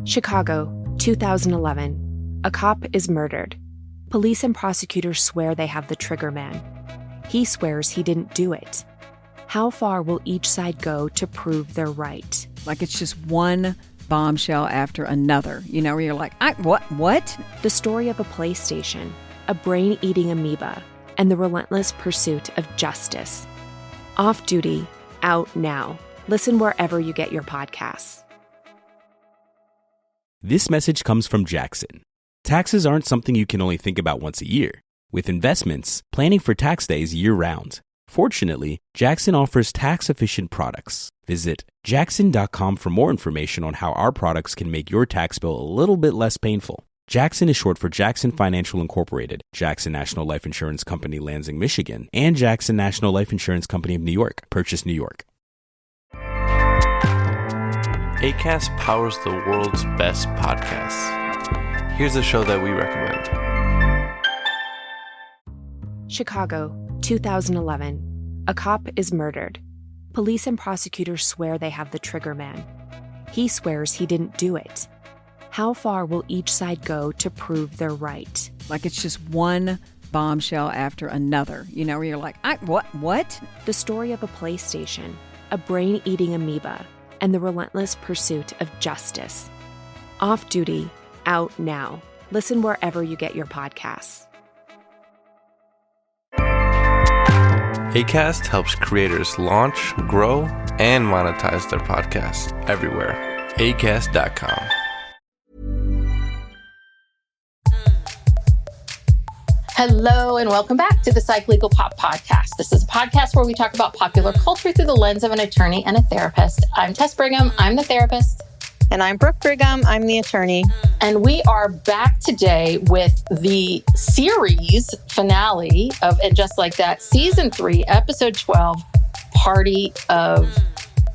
Chicago, 2011. A cop is murdered. Police and prosecutors swear they have the trigger man. He swears he didn't do it. How far will each side go to prove they're right? Like it's just one bombshell after another, where you're like, what? The story of a PlayStation, a brain-eating amoeba, and the relentless pursuit of justice. Off Duty, out now. Listen wherever you get your podcasts. This message comes from Jackson. Taxes aren't something you can only think about once a year. With investments, planning for tax day is year-round. Fortunately, Jackson offers tax-efficient products. Visit jackson.com for more information on how our products can make your tax bill a little bit less painful. Jackson is short for Jackson Financial Incorporated, Jackson National Life Insurance Company, Lansing, Michigan, and Jackson National Life Insurance Company of New York, Purchase, New York. Acast powers the world's best podcasts. Here's a show that we recommend. Chicago, 2011. A cop is murdered. Police and prosecutors swear they have the trigger man. He swears he didn't do it. How far will each side go to prove they're right? Like it's just one bombshell after another, where you're like, what? The story of a PlayStation, a brain-eating amoeba, and the relentless pursuit of justice. Off Duty, out now. Listen wherever you get your podcasts. Acast helps creators launch, grow, and monetize their podcasts everywhere. Acast.com. Hello and welcome back to the Psych Legal Pop Podcast. This is a podcast where we talk about popular culture through the lens of an attorney and a therapist. I'm Tess Brigham. I'm the therapist. And I'm Brooke Brigham. I'm the attorney. And we are back today with the series finale of And Just Like That, Season 3, Episode 12, Party of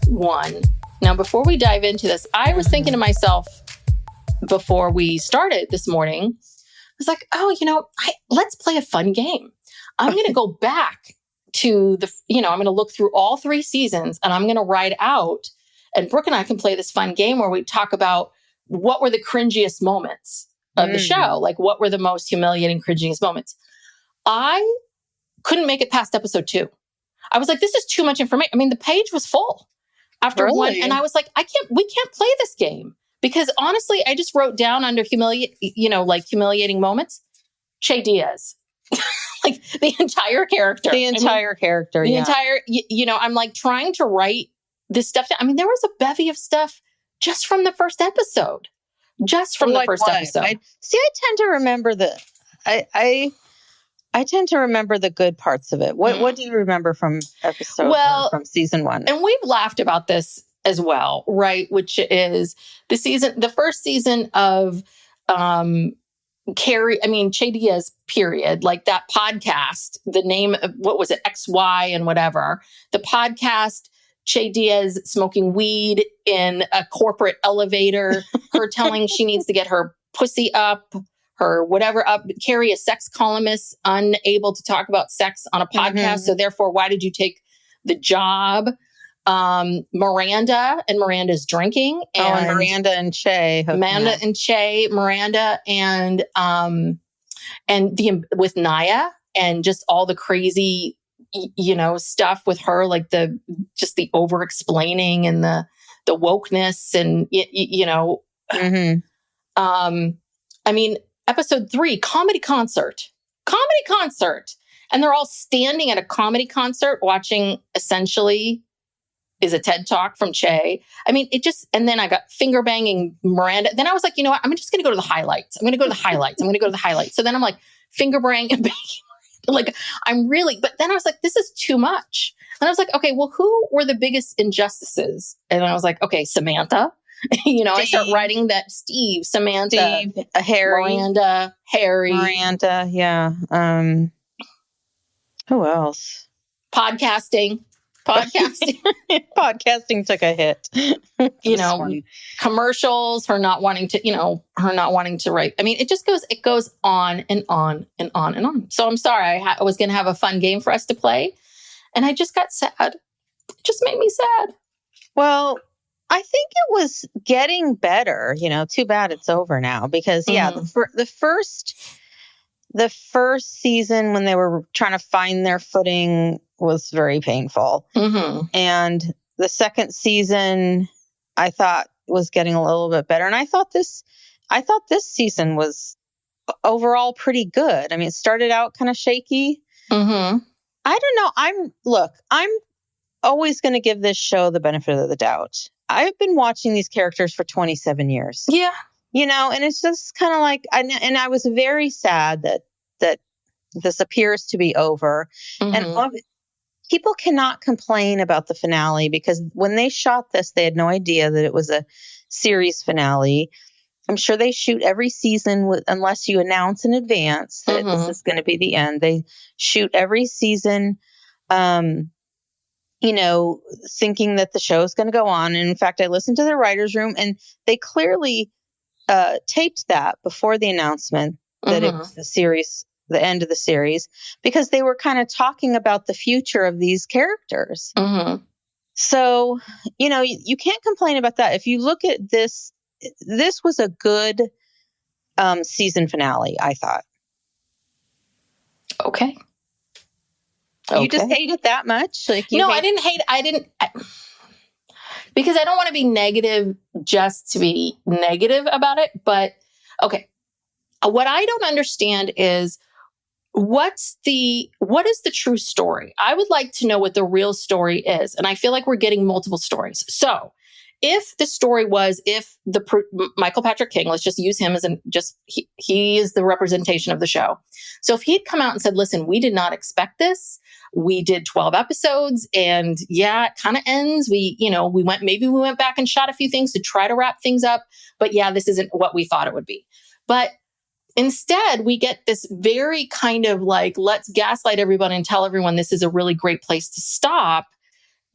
One. Now, before we dive into this, I was thinking to myself before we started this morning, I was like, let's play a fun game. I'm going to go back to I'm going to look through all 3 seasons and I'm going to write out, and Brooke and I can play this fun game where we talk about what were the cringiest moments of the show. Like what were the most humiliating, cringiest moments? I couldn't make it past episode 2. I was like, this is too much information. I mean, the page was full after one. And I was like, we can't play this game. Because honestly, I just wrote down under humiliating moments, Che Diaz, like the entire character. The entire, I'm like trying to write this stuff down. I mean, there was a bevy of stuff just from the first episode. Episode. I tend to remember I tend to remember the good parts of it. What do you remember from from season 1? And we've laughed about this as well, right? Which is the first season of Carrie, Che Diaz, period. Like that podcast, the name of, what was it, XY and whatever. The podcast, Che Diaz smoking weed in a corporate elevator, her telling she needs to get her pussy up, her whatever up. Carrie, a sex columnist, unable to talk about sex on a podcast. So therefore, why did you take the job? Miranda and Miranda's drinking. And Miranda and Che. Miranda and with Naya and just all the crazy, stuff with her, like the over-explaining and the wokeness and, episode 3, comedy concert. And they're all standing at a comedy concert watching essentially is a TED Talk from Che. And then I got finger banging Miranda. Then I was like, you know what? I'm just going to go to the highlights. So then I'm like finger banging and banging. Like but then I was like, this is too much. And I was like, okay, well, who were the biggest injustices? And I was like, okay, Samantha. Steve. I start writing that Samantha, Harry, Miranda. Yeah. Who else? Podcasting took a hit. Commercials, her not wanting to write. It goes on and on and on and on. So I'm sorry, I was going to have a fun game for us to play. And I just got sad. It just made me sad. Well, I think it was getting better. Too bad it's over now because the first season when they were trying to find their footing was very painful. And the second season I thought was getting a little bit better. And I thought this season was overall pretty good. I mean, it started out kind of shaky. I don't know. I'm always going to give this show the benefit of the doubt. I've been watching these characters for 27 years. Yeah. And it's just kind of like, and I was very sad that this appears to be over. And people cannot complain about the finale because when they shot this, they had no idea that it was a series finale. I'm sure they shoot every season unless you announce in advance that this is going to be the end. They shoot every season, thinking that the show is going to go on. And in fact, I listened to the writer's room and they clearly taped that before the announcement that it was the end of the series, because they were kind of talking about the future of these characters. So, you can't complain about that. If you look at this was a good season finale, I thought. Okay. You just hate it that much? I didn't hate it. Because I don't want to be negative just to be negative about it. But okay. What I don't understand is what is the true story? I would like to know what the real story is. And I feel like we're getting multiple stories. So if the story was, Michael Patrick King, let's just use him as he is the representation of the show. So if he'd come out and said, listen, we did not expect this. We did 12 episodes and it kind of ends. We went back and shot a few things to try to wrap things up. But this isn't what we thought it would be. But instead, we get this very kind of like, let's gaslight everyone and tell everyone this is a really great place to stop.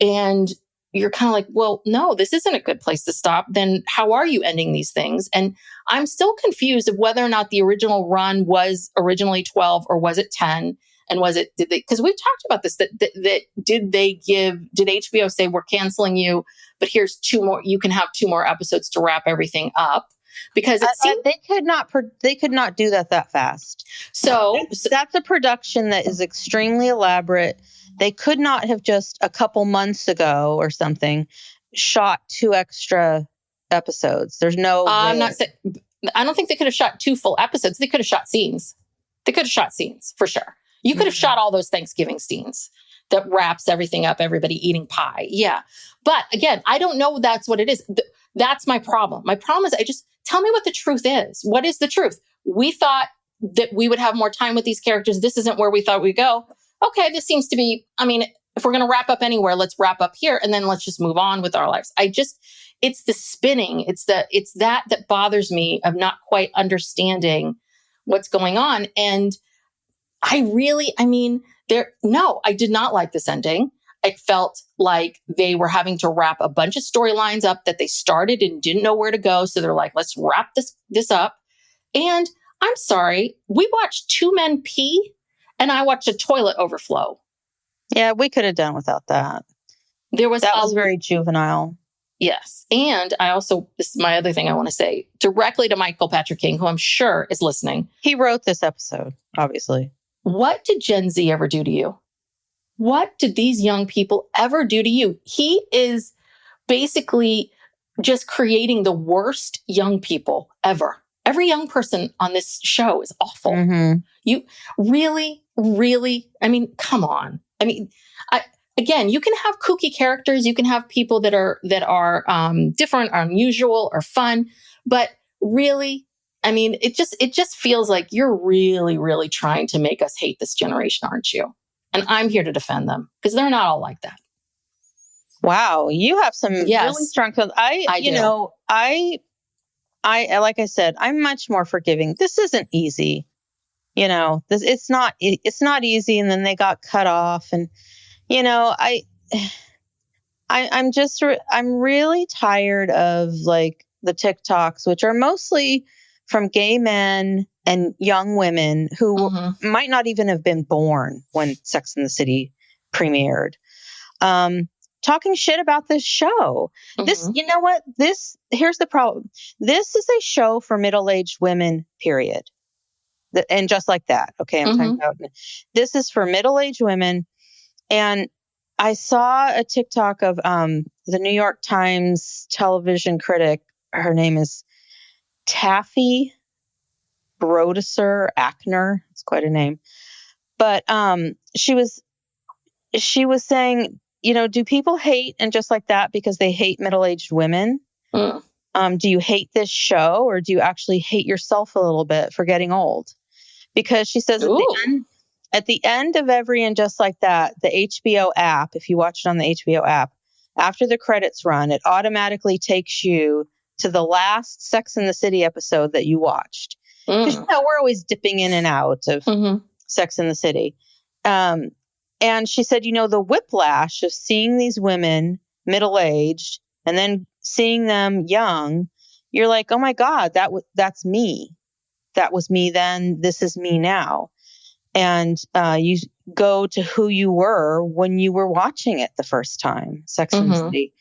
And you're kind of like, well, no, this isn't a good place to stop. Then how are you ending these things? And I'm still confused of whether or not the original run was originally 12 or was it 10? And because we've talked about this, did HBO say we're canceling you, but here's 2 more, you can have 2 more episodes to wrap everything up? Because it seemed they could not do that fast. So that's a production that is extremely elaborate. They could not have just a couple months ago or something shot 2 extra episodes. There's no way. I don't think they could have shot 2 full episodes. They could have shot scenes. They could have shot scenes for sure. You could have shot all those Thanksgiving scenes that wraps everything up, everybody eating pie. Yeah. But again, I don't know that's what it is. That's my problem. My problem is tell me what the truth is. What is the truth? We thought that we would have more time with these characters. This isn't where we thought we'd go. Okay, this seems to be, if we're going to wrap up anywhere, let's wrap up here and then let's just move on with our lives. It's the spinning. It's that bothers me of not quite understanding what's going on. And I did not like this ending. It felt like they were having to wrap a bunch of storylines up that they started and didn't know where to go. So they're like, let's wrap this up. And I'm sorry, we watched 2 men pee and I watched a toilet overflow. Yeah, we could have done without that. That was very juvenile. Yes. And this is my other thing I want to say directly to Michael Patrick King, who I'm sure is listening. He wrote this episode, obviously. What did Gen Z ever do to you? What did these young people ever do to you? He is basically just creating the worst young people ever. Every young person on this show is awful. You really, come on. Again, you can have kooky characters. You can have people that are different, or unusual, or fun. But really, it just feels like you're really, really trying to make us hate this generation, aren't you? And I'm here to defend them because they're not all like that. Wow, you have some really strong feelings. I do. I like I said, I'm much more forgiving. This isn't easy. It's not easy. And then they got cut off, and I'm really tired of like the TikToks, which are mostly from gay men and young women who might not even have been born when Sex and the City premiered. talking shit about this show. This, you know what? Here's the problem. This is a show for middle-aged women, period. And just like that. Okay. I'm talking about, this is for middle-aged women. And I saw a TikTok of, the New York Times television critic. Her name is Taffy Brodesser Ackner. It's quite a name. But, she was saying, do people hate and just like that because they hate middle-aged women? Do you hate this show, or do you actually hate yourself a little bit for getting old? Because she says at the end of every And Just Like That, the HBO app, if you watch it on the HBO app, after the credits run, it automatically takes you to the last Sex and the City episode that you watched. Because we're always dipping in and out of Sex and the City. And she said, the whiplash of seeing these women middle-aged and then seeing them young, you're like, oh my God, that's me. That was me then. This is me now. And you go to who you were when you were watching it the first time, Sex and the City.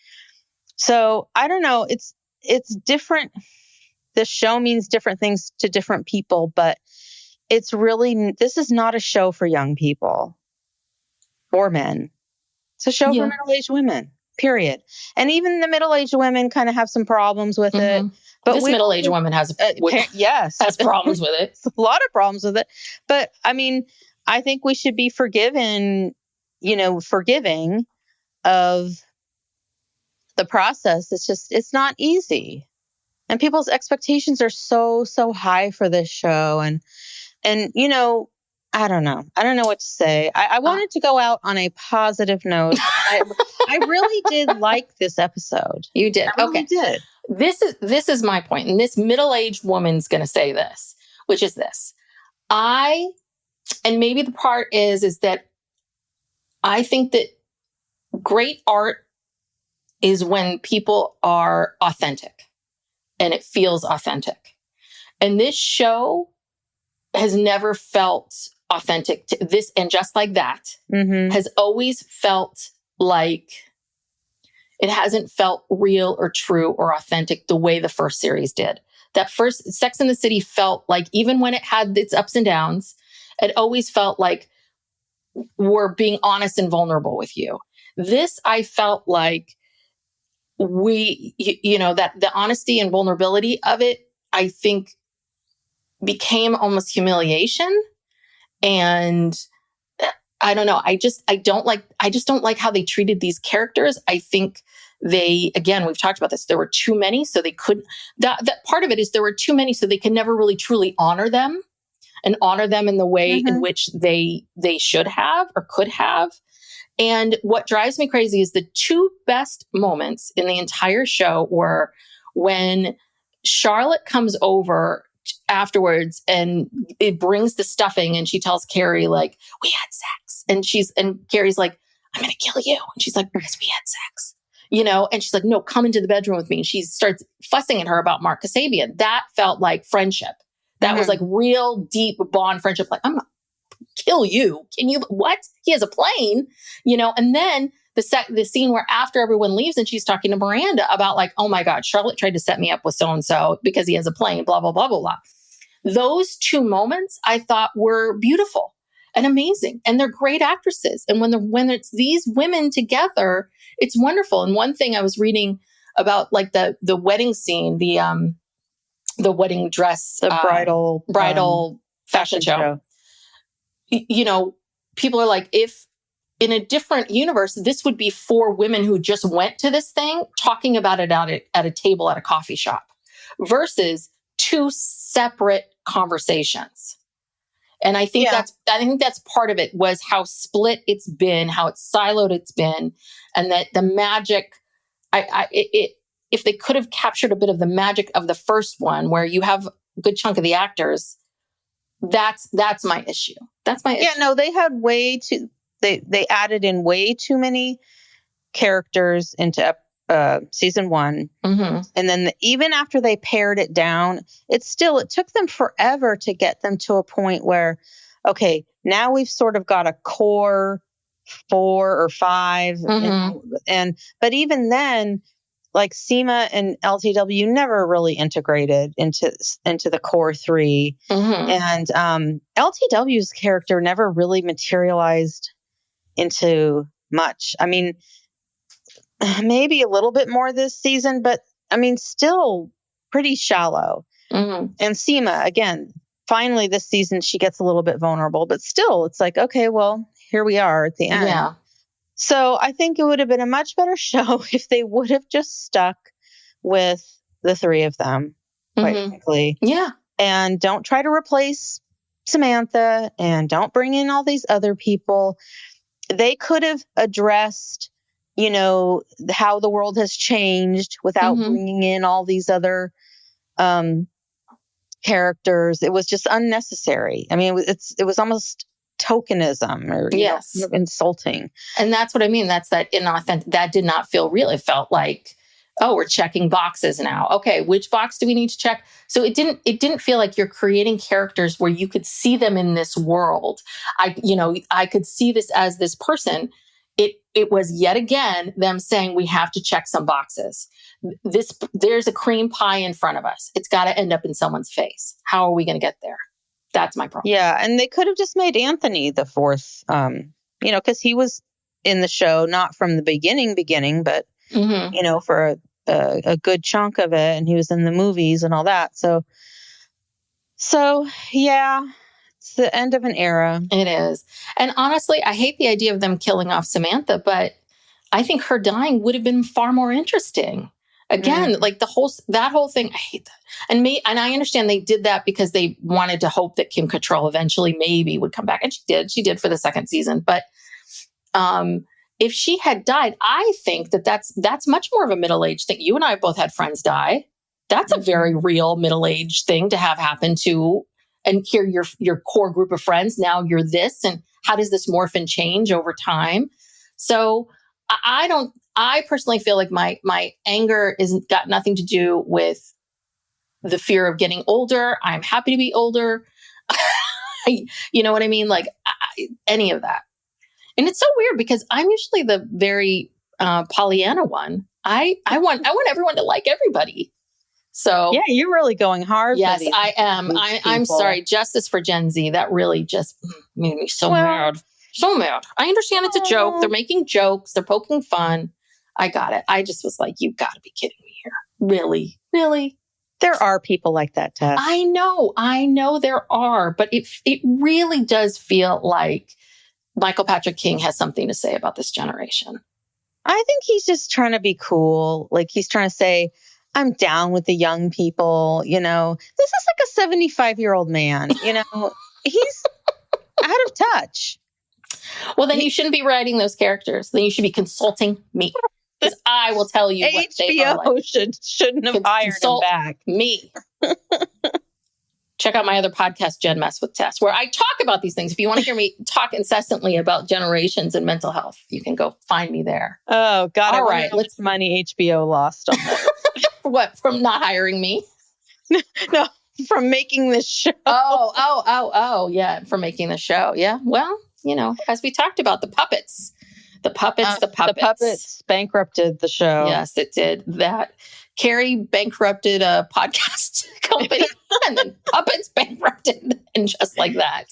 So I don't know. It's different. This show means different things to different people, but this is not a show for young people or men. It's a show for middle-aged women, period. And even the middle-aged women kind of have some problems with it. But this middle-aged woman has problems with it. A lot of problems with it. But I mean, I think we should be forgiving of the process. It's not easy. And people's expectations are so, so high for this show. And I don't know. I don't know what to say. I wanted to go out on a positive note. I really did like this episode. You did. I really did. This is my point. And this middle-aged woman's going to say this, which is this. And maybe the part is that I think that great art is when people are authentic and it feels authentic. And this show has never felt authentic to this. And Just Like That has always felt like it hasn't felt real or true or authentic the way the first series did. That first Sex and the City felt like, even when it had its ups and downs, it always felt like we're being honest and vulnerable with you. This, I felt like that the honesty and vulnerability of it, I think, became almost humiliation. And I don't know. I just don't like how they treated these characters. I think again, we've talked about this. There were too many, so they couldn't, that part of it is there were too many, so they could never really truly honor them and honor them in the way in which they should have or could have. And what drives me crazy is the two best moments in the entire show were when Charlotte comes over afterwards and it brings the stuffing and she tells Carrie, like, we had sex. And Carrie's like, I'm going to kill you. And she's like, because we had sex, and she's like, no, come into the bedroom with me. And she starts fussing at her about Mark Kasabian. That felt like friendship. That was like real deep bond friendship. Like, I'm not kill you. Can you, what? He has a plane, and then the scene where after everyone leaves and she's talking to Miranda about like, oh my God, Charlotte tried to set me up with so-and-so because he has a plane, blah, blah, blah, blah, blah. Those two moments I thought were beautiful and amazing. And they're great actresses. And when it's these women together, it's wonderful. And one thing I was reading about, like the wedding scene, the wedding dress, the bridal fashion show. People are like, if in a different universe, this would be 4 women who just went to this thing talking about it at a table at a coffee shop versus 2 separate conversations. And I think that's part of it, was how split it's been, how it's siloed it's been, and that the magic, if they could have captured a bit of the magic of the first one, where you have a good chunk of the actors, that's my issue. That's my issue. Yeah, no, they had they added in way too many characters into season 1. And then even after they pared it down, it took them forever to get them to a point where, okay, now we've sort of got a core 4 or 5. But even then, like Seema and LTW never really integrated into the core 3. And LTW's character never really materialized into much. I mean, maybe a little bit more this season, but I mean, still pretty shallow. And Seema, again, finally this season, she gets a little bit vulnerable, but still it's like, okay, well, here we are at the end. Yeah. So I think it would have been a much better show if they would have just stuck with the 3 of them, quite frankly. Yeah. And don't try to replace Samantha and don't bring in all these other people. They could have addressed, you know, how the world has changed without bringing in all these other characters. It was just unnecessary. I mean, it was almost tokenism or yes, kind of insulting. And that's what I mean. That's that inauthentic. That did not feel real. It felt like, oh, we're checking boxes now. Okay, which box do we need to check? So it didn't feel like you're creating characters where you could see them in this world. I could see this as this person. It was yet again them saying we have to check some boxes. There's a cream pie in front of us. It's got to end up in someone's face. How are we going to get there? That's my problem. Yeah, and they could have just made Anthony the 4th, because he was in the show, not from the beginning, but, for a good chunk of it, and he was in the movies and all that. So yeah, it's the end of an era. It is. And honestly, I hate the idea of them killing off Samantha, but I think her dying would have been far more interesting. Again, like that whole thing, I hate that. And I understand they did that because they wanted to hope that Kim Cattrall eventually maybe would come back. And she did for the 2nd season. But if she had died, I think that's much more of a middle-aged thing. You and I both had friends die. That's a very real middle-aged thing to have happen to. And here your core group of friends, now you're this. And how does this morph and change over time? So I personally feel like my anger isn't got nothing to do with the fear of getting older. I'm happy to be older. You know what I mean? Like any of that. And it's so weird because I'm usually the very Pollyanna one. I want everyone to like everybody. So yeah, you're really going hard. Yes, for these, I am. I'm sorry. Justice for Gen Z. That really just made me so mad. So mad. I understand it's a joke. They're making jokes. They're poking fun. I got it. I just was like, you got to be kidding me here. Really? Really? There are people like that, Tess. I know there are, but it really does feel like Michael Patrick King has something to say about this generation. I think he's just trying to be cool. Like he's trying to say, I'm down with the young people. This is like a 75-year-old man. He's out of touch. Well, then you shouldn't be writing those characters. Then you should be consulting me. Because I will tell you what they are like. shouldn't have hired him back. Me. Check out my other podcast, Gen Mess with Tess, where I talk about these things. If you want to hear me talk incessantly about generations and mental health, you can go find me there. Oh, God. All right. How much money HBO lost on that. What? From not hiring me? No, from making this show. Oh, yeah. From making the show. Yeah. Well, as we talked about, the puppets. The puppets bankrupted the show. Yes, it did. That Carrie bankrupted a podcast company and then puppets bankrupted and just like that.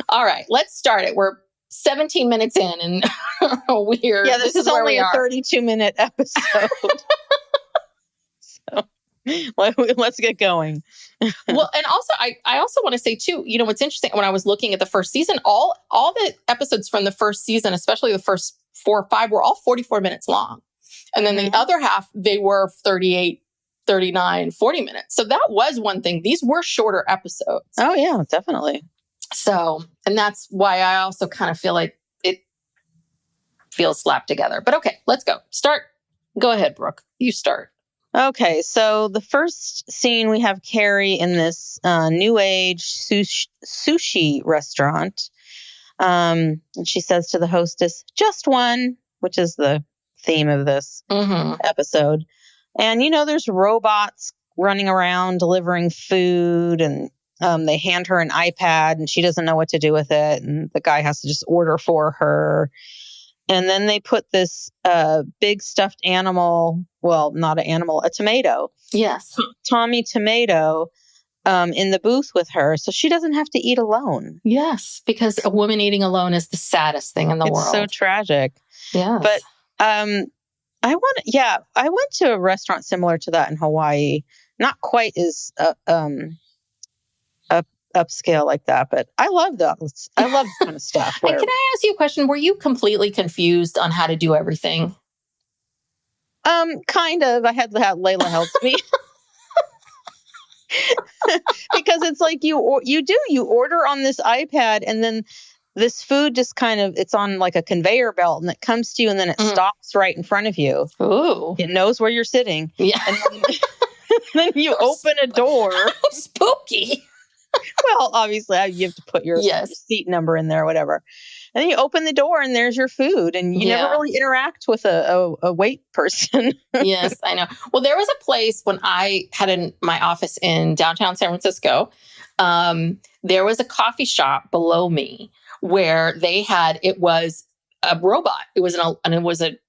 All right, let's start it. We're 17 minutes in and this is only a 32-minute episode. So let's get going. Well, and also, I also want to say too, what's interesting, when I was looking at the first season, all the episodes from the first season, especially the first 4 or 5, were all 44 minutes long. And then the other half, they were 38, 39, 40 minutes. So that was one thing. These were shorter episodes. Oh, yeah, definitely. So, and that's why I also kind of feel like it feels slapped together. But okay, let's go. Go ahead, Brooke. You start. Okay, so the first scene, we have Carrie in this new age sushi restaurant. And she says to the hostess, just one, which is the theme of this episode. And, there's robots running around delivering food and They hand her an iPad and she doesn't know what to do with it. And the guy has to just order for her. And then they put this big stuffed animal, well, not an animal, a tomato. Yes. Tommy Tomato in the booth with her. So she doesn't have to eat alone. Yes, because a woman eating alone is the saddest thing in the world. It's so tragic. Yes. But I went to a restaurant similar to that in Hawaii. Not quite as upscale like that, but I love those. I love that kind of stuff. And can I ask you a question? Were you completely confused on how to do everything? Kind of. I had Layla help me. Because it's like you order on this iPad and then this food just kind of, it's on like a conveyor belt and it comes to you and then it stops right in front of you. Ooh. It knows where you're sitting. Yeah. And then you open a door. Spooky. Well, obviously you have to put your seat number in there or whatever. And then you open the door and there's your food and you never really interact with a wait person. Yes, I know. Well, there was a place when I had my office in downtown San Francisco. There was a coffee shop below me where it was a robot. It was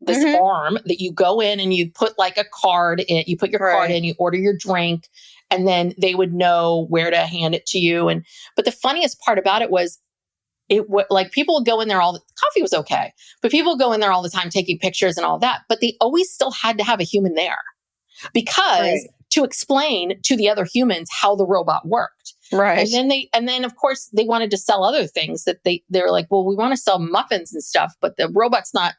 this arm that you go in and you put like a card in, you put your card in, you order your drink, and then they would know where to hand it to you. But the funniest part about it was, like people would go in there coffee was okay, but people would go in there all the time taking pictures and all that, but they always still had to have a human there because to explain to the other humans how the robot worked. Right. And then of course they wanted to sell other things that they were like, well, we want to sell muffins and stuff, but the robot's not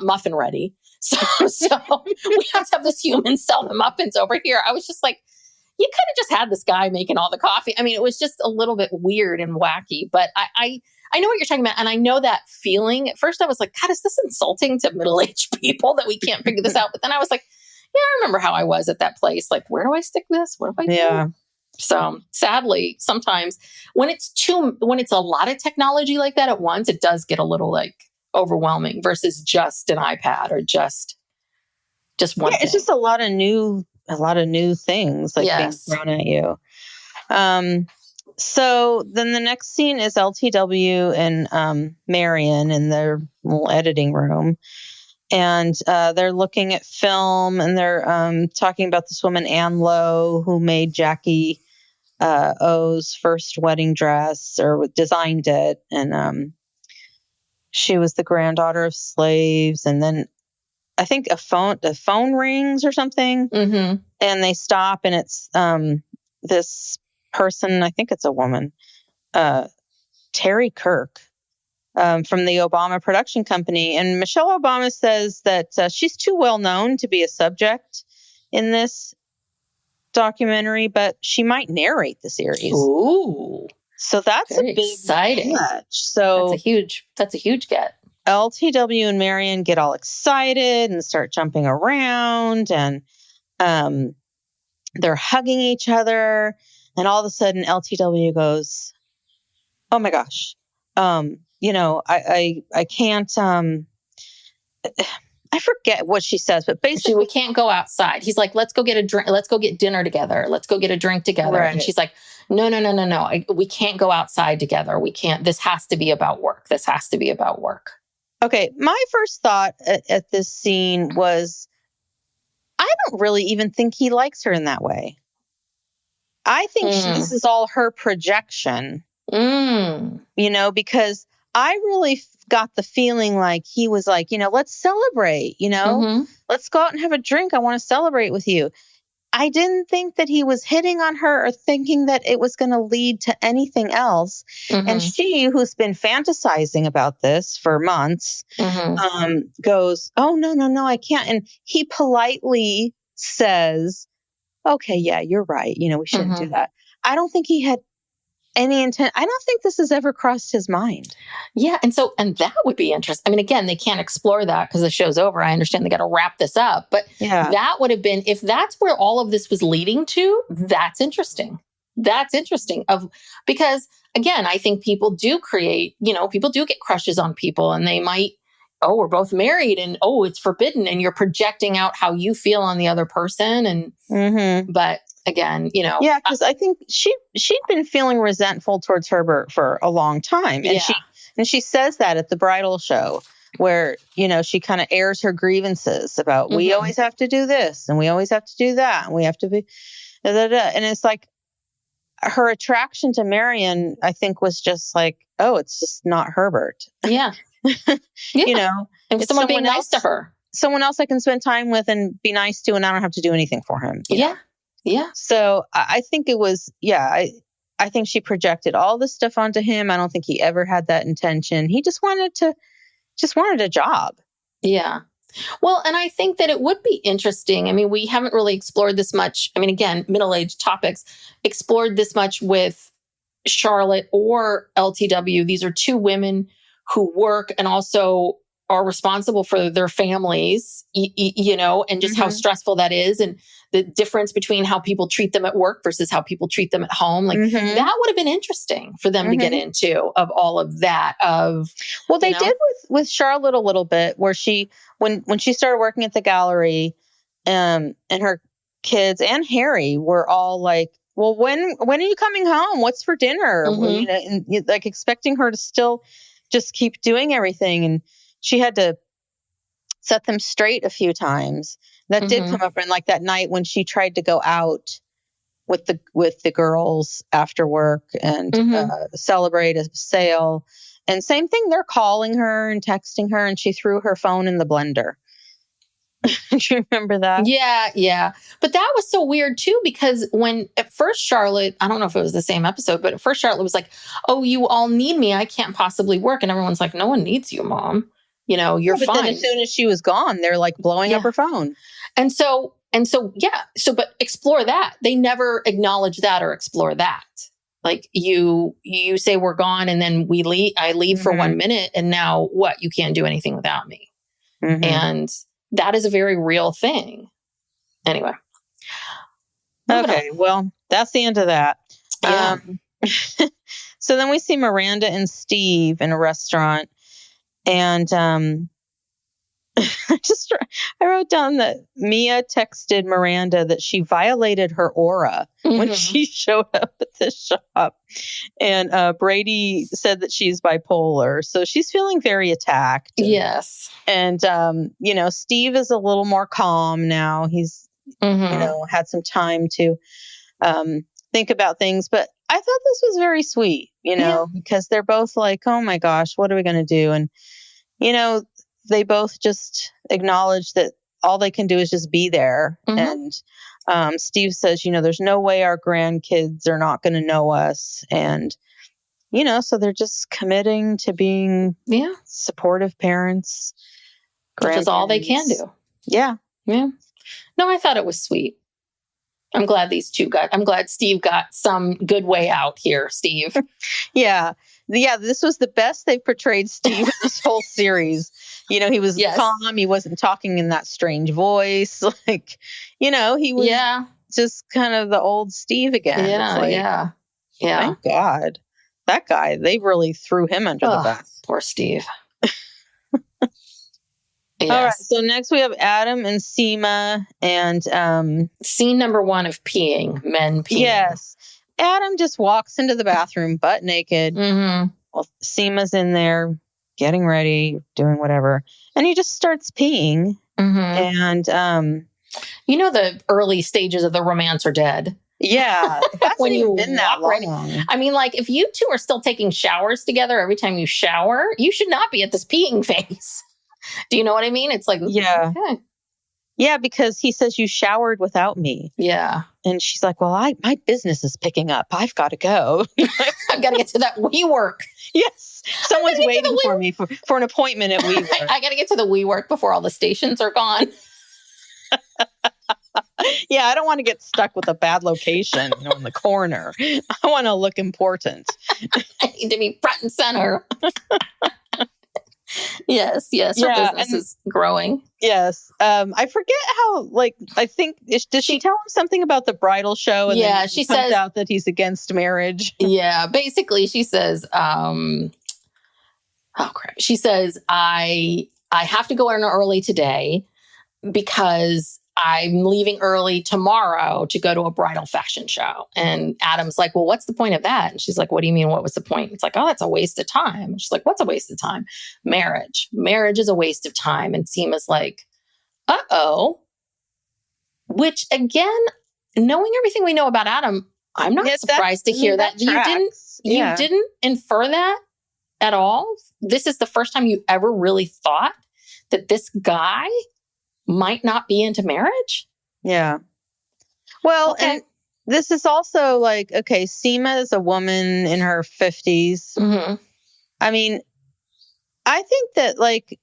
muffin ready. So we have to have this human sell the muffins over here. I was just like, you could have just had this guy making all the coffee. I mean, it was just a little bit weird and wacky, but I know what you're talking about. And I know that feeling. At first I was like, God, is this insulting to middle-aged people that we can't figure this out? But then I was like, yeah, I remember how I was at that place. Like, where do I stick this? What do I do? Yeah. So sadly, sometimes when it's a lot of technology like that at once, it does get a little like overwhelming versus just an iPad or just one thing. It's just a lot of new things like being thrown at you. So then the next scene is LTW and Marion in their little editing room. And they're looking at film and they're talking about this woman, Ann Lowe, who made Jackie O's first wedding dress or designed it. And she was the granddaughter of slaves. And then I think the phone rings or something. Mm-hmm. And they stop and it's this person, I think it's a woman, Terry Kirk. From the Obama production company. And Michelle Obama says that she's too well known to be a subject in this documentary, but she might narrate the series. Ooh. So that's very a big exciting. Catch. So that's a huge get. LTW and Marion get all excited and start jumping around and they're hugging each other. And all of a sudden LTW goes, oh my gosh. I can't, I forget what she says, but basically we can't go outside. He's like, let's go get a drink. Let's go get dinner together. Let's go get a drink together. Right. And she's like, no. We can't go outside together. We can't, this has to be about work. This has to be about work. Okay. My first thought at this scene was, I don't really even think he likes her in that way. I think this is all her projection. Because I really got the feeling like he was like, let's celebrate, let's go out and have a drink. I want to celebrate with you. I didn't think that he was hitting on her or thinking that it was going to lead to anything else. Mm-hmm. And she, who's been fantasizing about this for months, goes, oh, no, I can't. And he politely says, okay, yeah, you're right. We shouldn't do that. I don't think he had any intent. I don't think this has ever crossed his mind. Yeah. And that would be interesting. I mean, again, they can't explore that because the show's over. I understand they got to wrap this up, but that would have been, if that's where all of this was leading to, that's interesting. Because again, I think people do create, people do get crushes on people and they might, oh, we're both married and oh, it's forbidden. And you're projecting out how you feel on the other person. And, but again, Yeah, because I think she'd been feeling resentful towards Herbert for a long time. And she says that at the bridal show where, she kind of airs her grievances about we always have to do this and we always have to do that and we have to be da, da, da. And it's like her attraction to Marion, I think, was just like, oh, it's just not Herbert. Yeah. Yeah. And It's someone being nice to her. Someone else I can spend time with and be nice to, and I don't have to do anything for him. Yeah. Yeah. So I think it was, I think she projected all this stuff onto him. I don't think he ever had that intention. He just wanted a job. Yeah. Well, and I think that it would be interesting. I mean, we haven't really explored this much. I mean, again, middle-aged topics, explored this much with Charlotte or LTW. These are two women who work and also are responsible for their families, and just how stressful that is, and the difference between how people treat them at work versus how people treat them at home. Like that would have been interesting for them to get into, of all of that. Well, they did with Charlotte a little bit, where when she started working at the gallery, and her kids and Harry were all like, well, when are you coming home? What's for dinner? And like expecting her to still just keep doing everything. And she had to set them straight a few times. That did come up, and like that night when she tried to go out with the girls after work and celebrate a sale. And same thing, they're calling her and texting her, and she threw her phone in the blender. Do you remember that? Yeah, yeah. But that was so weird too, because when at first Charlotte, I don't know if it was the same episode, but at first Charlotte was like, oh, you all need me. I can't possibly work. And everyone's like, no one needs you, Mom. You're fine. But then as soon as she was gone, they're like blowing up her phone. And so, but explore that. They never acknowledge that or explore that. Like you say we're gone, and then I leave for 1 minute, and now what? You can't do anything without me. And that is a very real thing. Anyway. Okay. Well, that's the end of that. Yeah. So then we see Miranda and Steve in a restaurant. And I wrote down that Mia texted Miranda that she violated her aura when she showed up at the shop. And Brady said that she's bipolar. So she's feeling very attacked. Yes. And, Steve is a little more calm now. He's, had some time to think about things. But I thought this was very sweet, because they're both like, oh my gosh, what are we going to do? And, they both just acknowledge that all they can do is just be there. And Steve says, there's no way our grandkids are not going to know us. And, so they're just committing to being supportive parents. Which is all they can do. Yeah. Yeah. No, I thought it was sweet. I'm glad Steve got some good way out here, Steve. Yeah. This was the best they've portrayed Steve in this whole series. He was calm. He wasn't talking in that strange voice. Like, he was just kind of the old Steve again. Yeah. Thank God. That guy, they really threw him under the bus. Poor Steve. Yes. All right. So next we have Adam and Seema, and scene number 1 of peeing, men peeing. Yes. Adam just walks into the bathroom butt naked. Well, Seema's in there getting ready, doing whatever. And he just starts peeing. And the early stages of the romance are dead. Yeah. When you been that long. Right. I mean, like, if you two are still taking showers together every time you shower, you should not be at this peeing phase. Do you know what I mean? It's like, yeah. Okay. Yeah, because he says you showered without me. Yeah. And she's like, well, my business is picking up. I've got to go. I've got to get to that WeWork. Yes. Someone's waiting for me for an appointment at WeWork. I got to get to the WeWork before all the stations are gone. Yeah, I don't want to get stuck with a bad location in the corner. I want to look important. I need to be front and center. Yes. Her business is growing. Yes. I forget how, I think, does she tell him something about the bridal show? And then she says out that he's against marriage. Yeah. Basically, she says, oh, crap. She says, I have to go in early today because I'm leaving early tomorrow to go to a bridal fashion show. And Adam's like, well, what's the point of that? And she's like, what do you mean? What was the point? It's like, oh, that's a waste of time. And she's like, what's a waste of time? Marriage. Marriage is a waste of time. And Seema's like, uh-oh. Which again, knowing everything we know about Adam, I'm not surprised to hear that. You didn't infer that at all. This is the first time you ever really thought that this guy might not be into marriage? Yeah. Well, and this is also like, okay, Seema is a woman in her 50s. Mm-hmm. I mean, I think that like,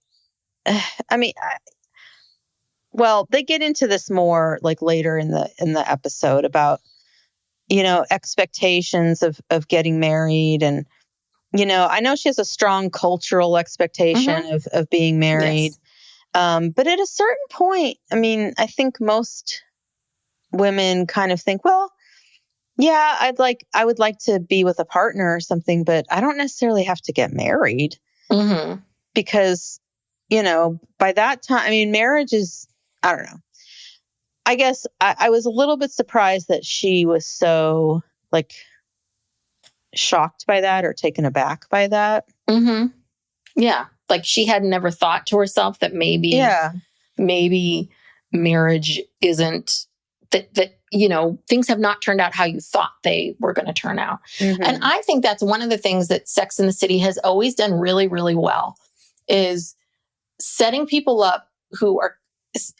well, they get into this more like later in the episode about, expectations of getting married. And, I know she has a strong cultural expectation of being married. Yes. But at a certain point, I think most women kind of think, well, yeah, I would like to be with a partner or something, but I don't necessarily have to get married because, by that time, marriage is, I don't know. I guess I was a little bit surprised that she was so like shocked by that or taken aback by that. Mm-hmm. Yeah. Like she had never thought to herself that maybe marriage isn't that, things have not turned out how you thought they were going to turn out. Mm-hmm. And I think that's one of the things that Sex and the City has always done really, really well is setting people up who are,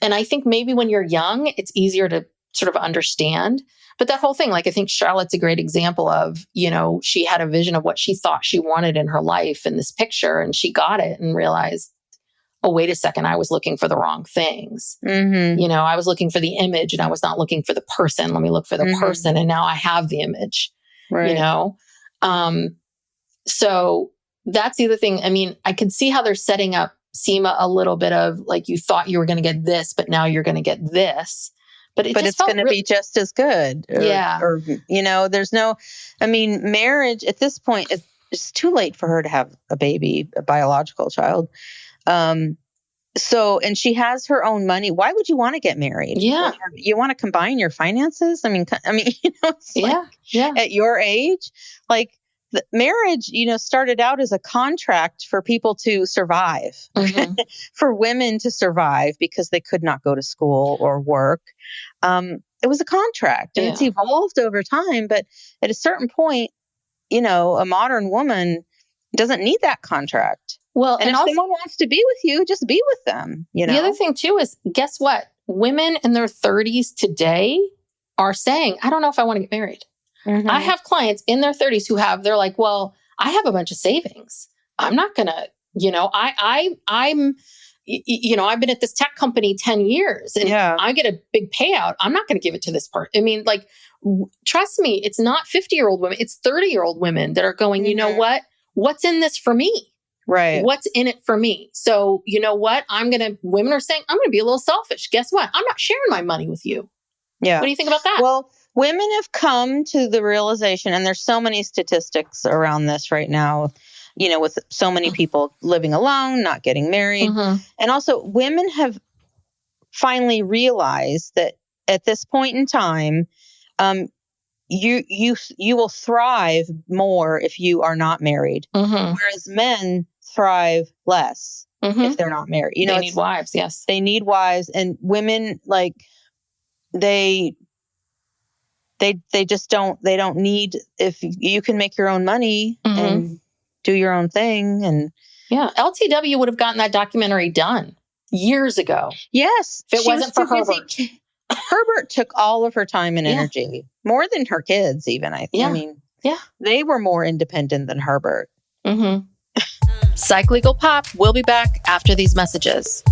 and I think maybe when you're young, it's easier to sort of understand. But that whole thing, like I think Charlotte's a great example of, she had a vision of what she thought she wanted in her life in this picture, and she got it and realized, oh, wait a second, I was looking for the wrong things. Mm-hmm. I was looking for the image and I was not looking for the person. Let me look for the person. And now I have the image, right. So that's the other thing. I could see how they're setting up Seema a little bit of like, you thought you were going to get this, but now you're going to get this. But it's going to be just as good. Or, there's no, marriage at this point, it's too late for her to have a baby, a biological child. So, and she has her own money. Why would you want to get married? Yeah. You want to combine your finances? It's like, at your age, like the marriage, started out as a contract for people to survive, for women to survive because they could not go to school or work. It was a contract and it's evolved over time. But at a certain point, a modern woman doesn't need that contract. Well, and if someone wants to be with you, just be with them. The other thing too is, guess what? Women in their 30s today are saying, I don't know if I want to get married. Mm-hmm. I have clients in their 30s they're like, well, I have a bunch of savings. I'm not going to, I've been at this tech company 10 years and I get a big payout. I'm not going to give it to this person. Trust me, it's not 50-year-old women. It's 30-year-old women that are going, you know what? What's in this for me? Right. What's in it for me? So you know what? Women are saying, I'm going to be a little selfish. Guess what? I'm not sharing my money with you. Yeah. What do you think about that? Well, women have come to the realization, and there's so many statistics around this right now, with so many people living alone, not getting married. Mm-hmm. And also women have finally realized that at this point in time, you will thrive more if you are not married, whereas men thrive less if they're not married. They need wives. Yes, they need wives, and women they just don't. They don't need, if you can make your own money and do your own thing. And LTW would have gotten that documentary done years ago. Yes, if it wasn't for Herbert. Herbert took all of her time and energy, more than her kids, even. They were more independent than Herbert. Mm-hmm. Psych Legal Pop. We'll be back after these messages.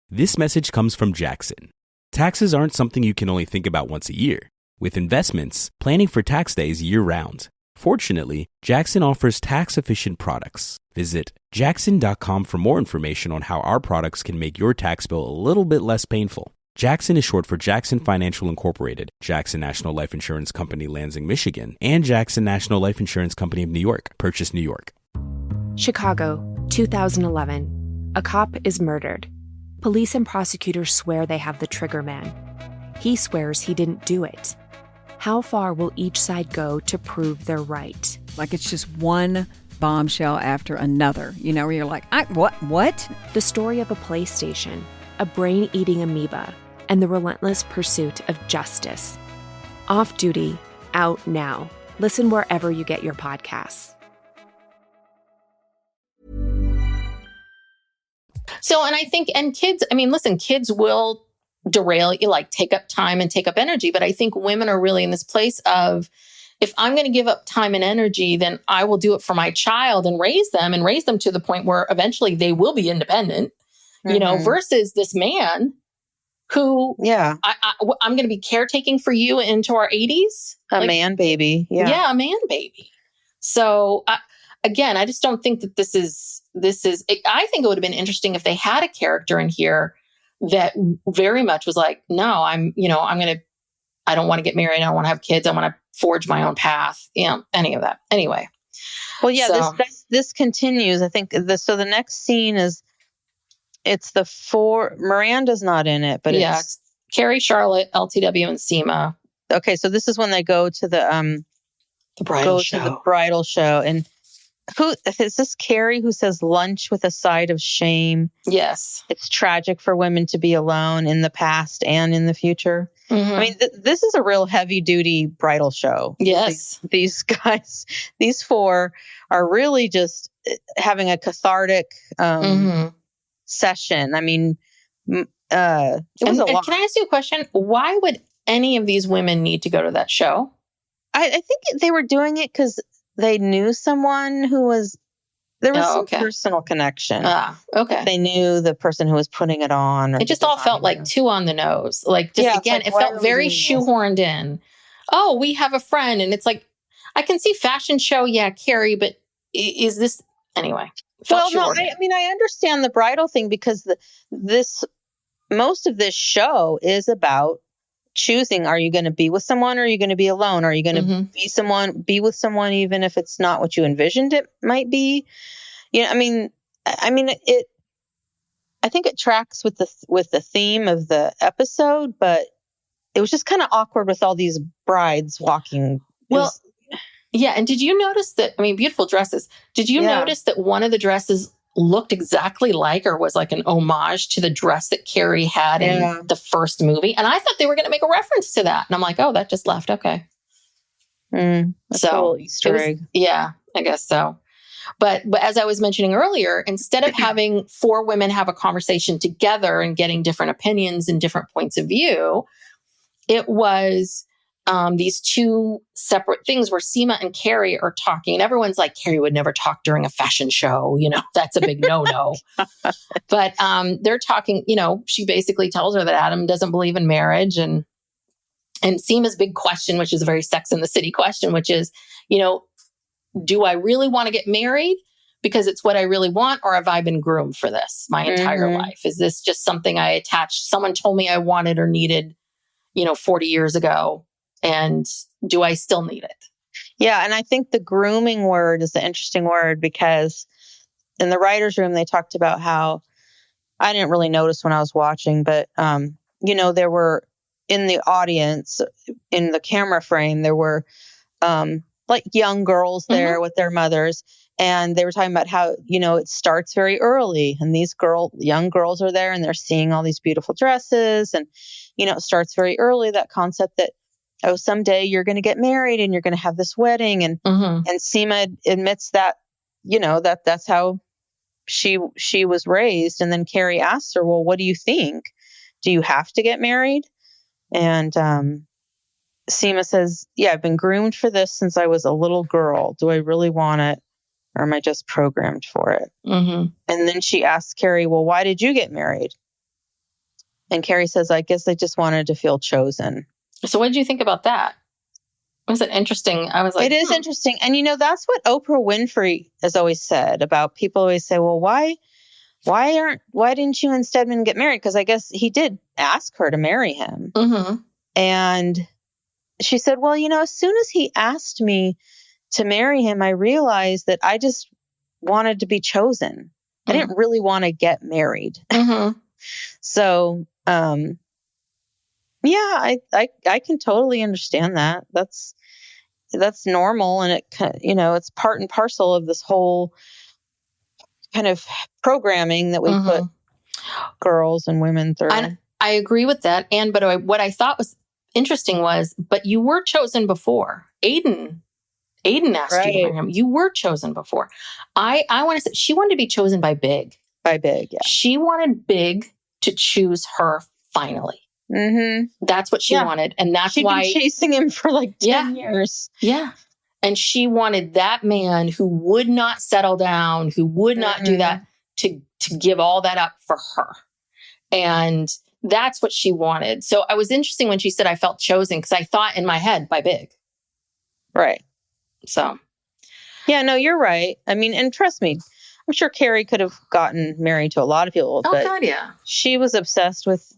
This message comes from Jackson. Taxes aren't something you can only think about once a year. With investments, planning for tax day is year-round. Fortunately, Jackson offers tax-efficient products. Visit jackson.com for more information on how our products can make your tax bill a little bit less painful. Jackson is short for Jackson Financial Incorporated, Jackson National Life Insurance Company, Lansing, Michigan, and Jackson National Life Insurance Company of New York, Purchase, New York. Chicago, 2011. A cop is murdered. Police and prosecutors swear they have the trigger man. He swears he didn't do it. How far will each side go to prove they're right? Like it's just one bombshell after another, where you're like, what? The story of a PlayStation, a brain-eating amoeba, and the relentless pursuit of justice. Off Duty, out now. Listen wherever you get your podcasts. So, and I think, and kids, listen, kids will derail you, like take up time and take up energy. But I think women are really in this place of, if I'm going to give up time and energy, then I will do it for my child and raise them to the point where eventually they will be independent, versus this man who, I'm going to be caretaking for you into our 80s. A man baby. Yeah. Yeah, a man baby. So again, I just don't think that this is, I think it would have been interesting if they had a character in here that very much was like, no, I don't want to get married. I don't want to have kids. I want to forge my own path. Any of that. Anyway. Well, yeah, this continues. I think so the next scene is, it's the four, Miranda's not in it, but it's Carrie, Charlotte, LTW, and Seema. Okay. So this is when they go to the bridal show. To the bridal show. And who is this? Carrie, who says lunch with a side of shame. Yes. It's tragic for women to be alone in the past and in the future. Mm-hmm. This is a real heavy duty bridal show. Yes. These guys, these four are really just having a cathartic session. It was a lot. Can I ask you a question? Why would any of these women need to go to that show? I think they were doing it because they knew someone who was, there was some personal connection. Okay. They knew the person who was putting it on. It just all felt like too on the nose. Like, just again, it felt very shoehorned in. Oh, we have a friend. And it's like, I can see fashion show. Yeah, Carrie, but is this, anyway. Well, no, I understand the bridal thing because most of this show is about choosing, are you going to be with someone or are you going to be alone? Are you going to be with someone even if it's not what you envisioned it might be? I think it tracks with the theme of the episode, but it was just kind of awkward with all these brides walking. Well, yeah. And did you notice that, beautiful dresses. Did you notice that one of the dresses looked exactly like, or was like an homage to the dress that Carrie had in the first movie? And I thought they were going to make a reference to that. And I'm like, oh, that just left. Okay. That's a little Easter egg. Yeah, I guess so. But as I was mentioning earlier, instead of having four women have a conversation together and getting different opinions and different points of view, it was these two separate things where Seema and Carrie are talking, and everyone's like, Carrie would never talk during a fashion show. That's a big no-no. But they're talking, she basically tells her that Adam doesn't believe in marriage. And Seema's big question, which is a very Sex and the City question, which is, do I really want to get married because it's what I really want? Or have I been groomed for this my entire life? Is this just something I attached? Someone told me I wanted or needed, 40 years ago. And do I still need it? Yeah. And I think the grooming word is the interesting word because in the writer's room, they talked about how, I didn't really notice when I was watching, but, there were in the audience, in the camera frame, there were like young girls there with their mothers. And they were talking about how, it starts very early. And these young girls are there and they're seeing all these beautiful dresses. And, it starts very early, that concept that, oh, someday you're going to get married and you're going to have this wedding. And Seema admits that, that's how she was raised. And then Carrie asks her, well, what do you think? Do you have to get married? And Seema says, yeah, I've been groomed for this since I was a little girl. Do I really want it? Or am I just programmed for it? And then she asks Carrie, well, why did you get married? And Carrie says, I guess I just wanted to feel chosen. So what did you think about that? Was it interesting? I was like, it is interesting. And, that's what Oprah Winfrey has always said about people always say, well, why didn't you instead get married? Because I guess he did ask her to marry him. And she said, well, as soon as he asked me to marry him, I realized that I just wanted to be chosen. I didn't really want to get married. So, yeah, I can totally understand that. That's normal. And it's part and parcel of this whole kind of programming that we put girls and women through. I agree with that. But what I thought was interesting was, but you were chosen before. Aiden asked you to marry him. You were chosen before. I want to say she wanted to be chosen by Big. By Big, yeah. She wanted Big to choose her finally. That's what she wanted. And that's why she'd been chasing him for like 10 years. Yeah. And she wanted that man who would not settle down, who would not do that, to give all that up for her. And that's what she wanted. So I was interesting when she said I felt chosen, because I thought in my head by Big. Right. So. Yeah, no, you're right. I mean, and trust me, I'm sure Carrie could have gotten married to a lot of people. But God, yeah. She was obsessed with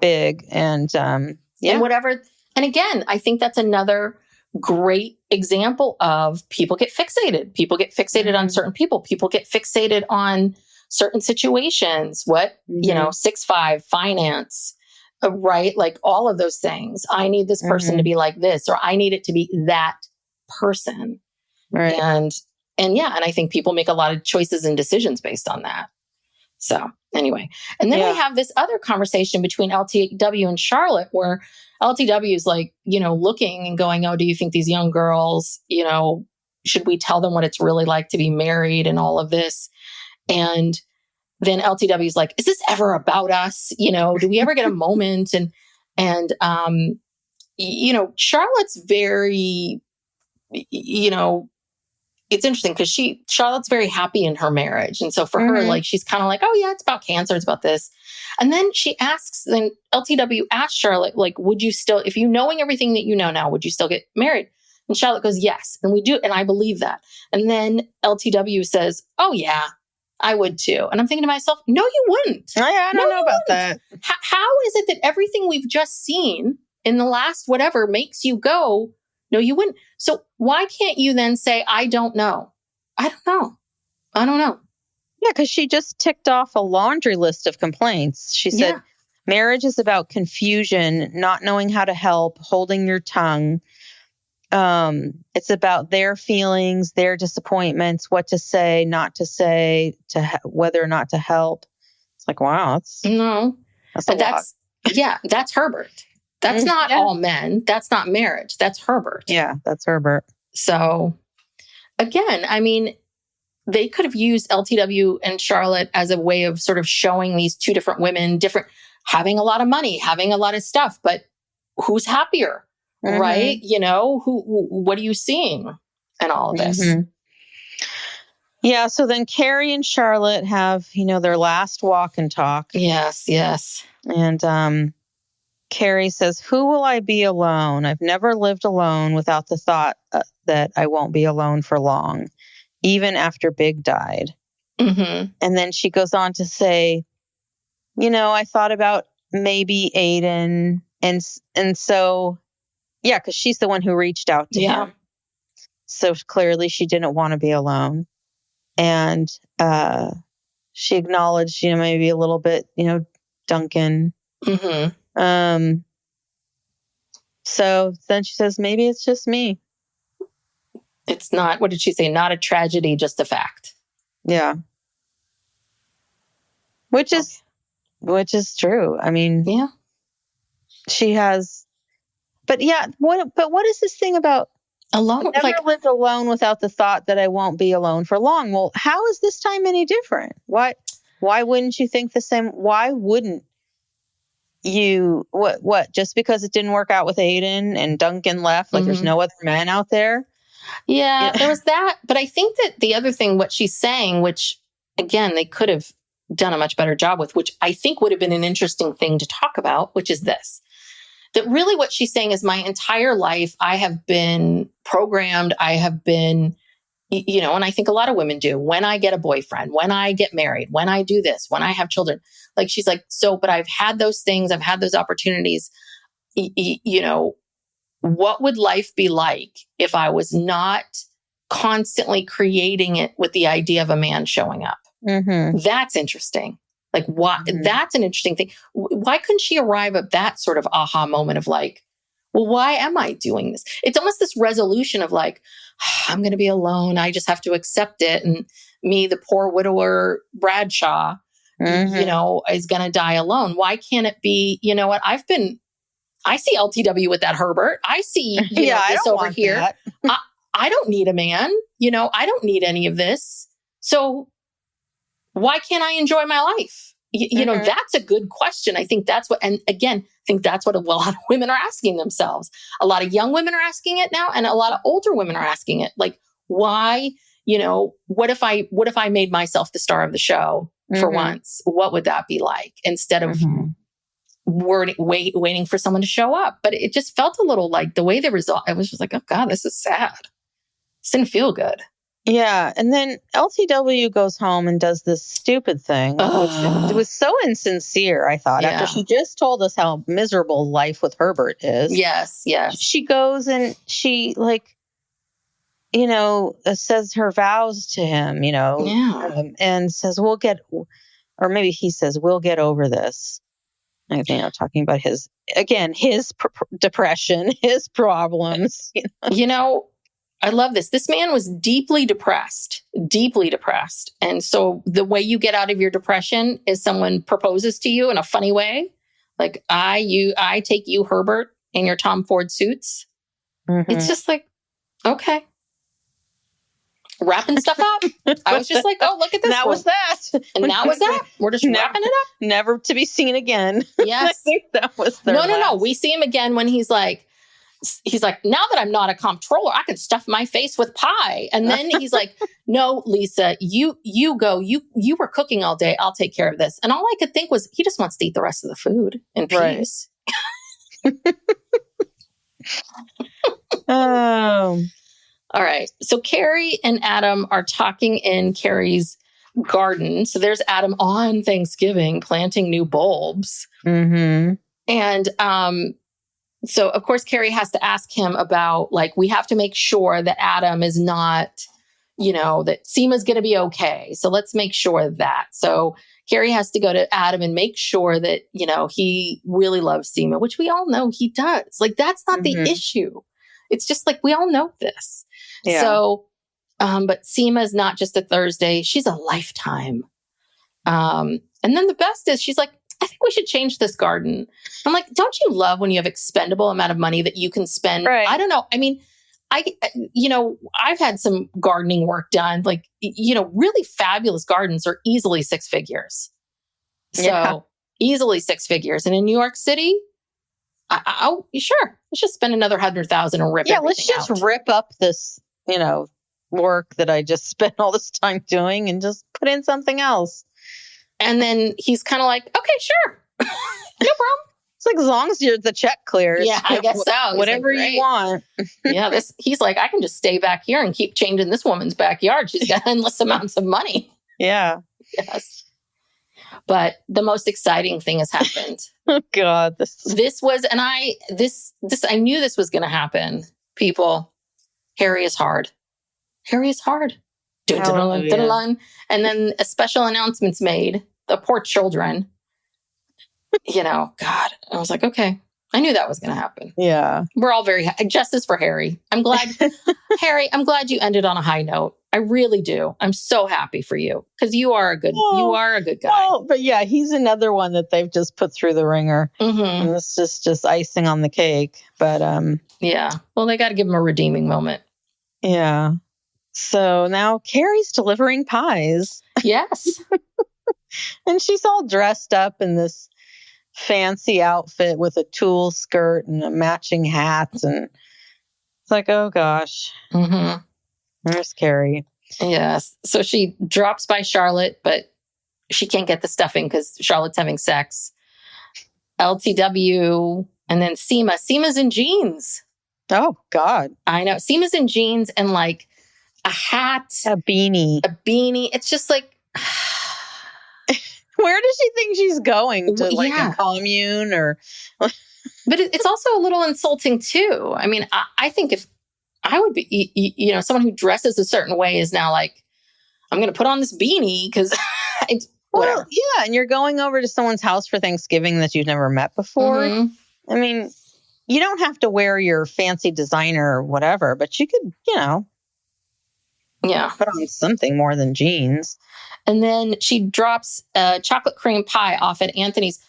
Big and and whatever. And again, I think that's another great example of people get fixated. People get fixated on certain people. People get fixated on certain situations. 6'5", finance, right? Like all of those things. I need this person to be like this, or I need it to be that person. Right. And I think people make a lot of choices and decisions based on that. So anyway, and then we have this other conversation between LTW and Charlotte, where LTW is like, looking and going, oh, do you think these young girls, should we tell them what it's really like to be married and all of this? And then LTW is like, is this ever about us? Do we ever get a moment? And Charlotte's very, it's interesting because Charlotte's very happy in her marriage. And so for her, like, she's kind of like, oh yeah, it's about cancer. It's about this. And then then LTW asks Charlotte, like, would you still, if you knowing everything that you know now, would you still get married? And Charlotte goes, yes. And we do. And I believe that. And then LTW says, oh yeah, I would too. And I'm thinking to myself, no, you wouldn't. I don't know about that. How is it that everything we've just seen in the last whatever makes you go, no, you wouldn't. So why can't you then say, I don't know? I don't know. Yeah, because she just ticked off a laundry list of complaints. She said, marriage is about confusion, not knowing how to help, holding your tongue. It's about their feelings, their disappointments, what to say, not to say, whether or not to help. It's like, wow, that's a lot. That's Herbert. That's not all men. That's not marriage. That's Herbert. Yeah, that's Herbert. So again, I mean, they could have used LTW and Charlotte as a way of sort of showing these two different women, having a lot of money, having a lot of stuff, but who's happier, right? What are you seeing in all of this? Yeah. So then Carrie and Charlotte have, their last walk and talk. Yes. And, Carrie says, who will I be alone? I've never lived alone without the thought that I won't be alone for long, even after Big died. And then she goes on to say, I thought about maybe Aiden. And so, yeah, because she's the one who reached out to him. So clearly she didn't want to be alone. And she acknowledged, maybe a little bit, Duncan. So then she says, maybe it's just me. It's not, what did she say? Not a tragedy, just a fact. Yeah. Which is true. I mean, she has, but what is this thing about alone? I've never lived alone without the thought that I won't be alone for long. Well, how is this time any different? Why wouldn't you think the same? Why wouldn't you, what, just because it didn't work out with Aiden and Duncan left, like there's no other men out there? Yeah, there was that. But I think that the other thing, what she's saying, which again, they could have done a much better job with, which I think would have been an interesting thing to talk about, which is this, that really what she's saying is my entire life, I have been programmed. I have been, and I think a lot of women do, when I get a boyfriend, when I get married, when I do this, when I have children, like she's like, but I've had those things. I've had those opportunities. What would life be like if I was not constantly creating it with the idea of a man showing up? That's interesting. Like, why? That's an interesting thing. Why couldn't she arrive at that sort of aha moment of like, well, why am I doing this? It's almost this resolution of like, I'm going to be alone. I just have to accept it. And me, the poor widower Bradshaw, is going to die alone. Why can't it be, you know what? I see LTW with that Herbert. I see this over here. I don't need a man. I don't need any of this. So why can't I enjoy my life? That's a good question. I think that's what, and again, I think that's what a lot of women are asking themselves. A lot of young women are asking it now, and a lot of older women are asking it. Like, why, what if I made myself the star of the show for once? What would that be like instead of waiting for someone to show up? But it just felt a little like the way they resolved. It was just like, oh God, this is sad. This didn't feel good. Yeah. And then LTW goes home and does this stupid thing, which was so insincere, I thought, after she just told us how miserable life with Herbert is. Yes. She goes and she says her vows to him, and says, or maybe he says, we'll get over this. I think talking about his depression, his problems. I love this. This man was deeply depressed. And so the way you get out of your depression is someone proposes to you in a funny way. Like, I take you, Herbert, in your Tom Ford suits. It's just like, okay. Wrapping stuff up. I was just like, oh, look at this. That was that. And that was that. We're just wrapping it up. Never to be seen again. Yes. I think that was their No. We see him again when he's like, now that I'm not a comptroller, I can stuff my face with pie. And then he's like, no, Lisa, you go, you were cooking all day. I'll take care of this. And all I could think was he just wants to eat the rest of the food in peace. Oh. All right. So Carrie and Adam are talking in Carrie's garden. So there's Adam on Thanksgiving planting new bulbs. And, so, of course, Carrie has to ask him about, like, we have to make sure that Adam is not, that Seema's going to be okay. So let's make sure of that. So Carrie has to go to Adam and make sure that, he really loves Seema, which we all know he does. Like, that's not the issue. It's just like, we all know this. Yeah. So, but Seema is not just a Thursday. She's a lifetime. And then the best is she's like, I think we should change this garden. I'm like, don't you love when you have expendable amount of money that you can spend? Right. I don't know. I mean, I've had some gardening work done, like, really fabulous gardens are easily 6 figures. So easily 6 figures. And in New York City, sure. Let's just spend another 100,000 and rip everything let's just rip up this, work that I just spent all this time doing and just put in something else. And then he's kind of like, okay, sure. No problem. It's like, as long as the check clears. Yeah, I guess so. Whatever you want. Yeah, he's like, I can just stay back here and keep changing this woman's backyard. She's got endless amounts of money. Yeah. Yes. But the most exciting thing has happened. Oh God. I knew this was going to happen. People, Harry is hard. And then a special announcement's made. The poor children. God. I was like, okay. I knew that was going to happen. Yeah. We're all very justice for Harry. I'm glad, Harry. I'm glad you ended on a high note. I really do. I'm so happy for you because you are a good guy. Oh, but yeah, he's another one that they've just put through the ringer. And this is just icing on the cake. But yeah. Well, they got to give him a redeeming moment. Yeah. So now Carrie's delivering pies. Yes. And she's all dressed up in this fancy outfit with a tulle skirt and a matching hat. And it's like, oh gosh. There's Carrie. Yes. So she drops by Charlotte, but she can't get the stuffing because Charlotte's having sex. LTW. And then Seema. Seema's in jeans. Oh, God. I know. Seema's in jeans and like a hat. A beanie. It's just like... Where does she think she's going? To like a commune or... But it's also a little insulting too. I mean, I think if I would be, someone who dresses a certain way is now like, I'm going to put on this beanie because well, yeah. And you're going over to someone's house for Thanksgiving that you've never met before. I mean, you don't have to wear your fancy designer or whatever, but you could, put on something more than jeans. And then she drops a chocolate cream pie off at Anthony's.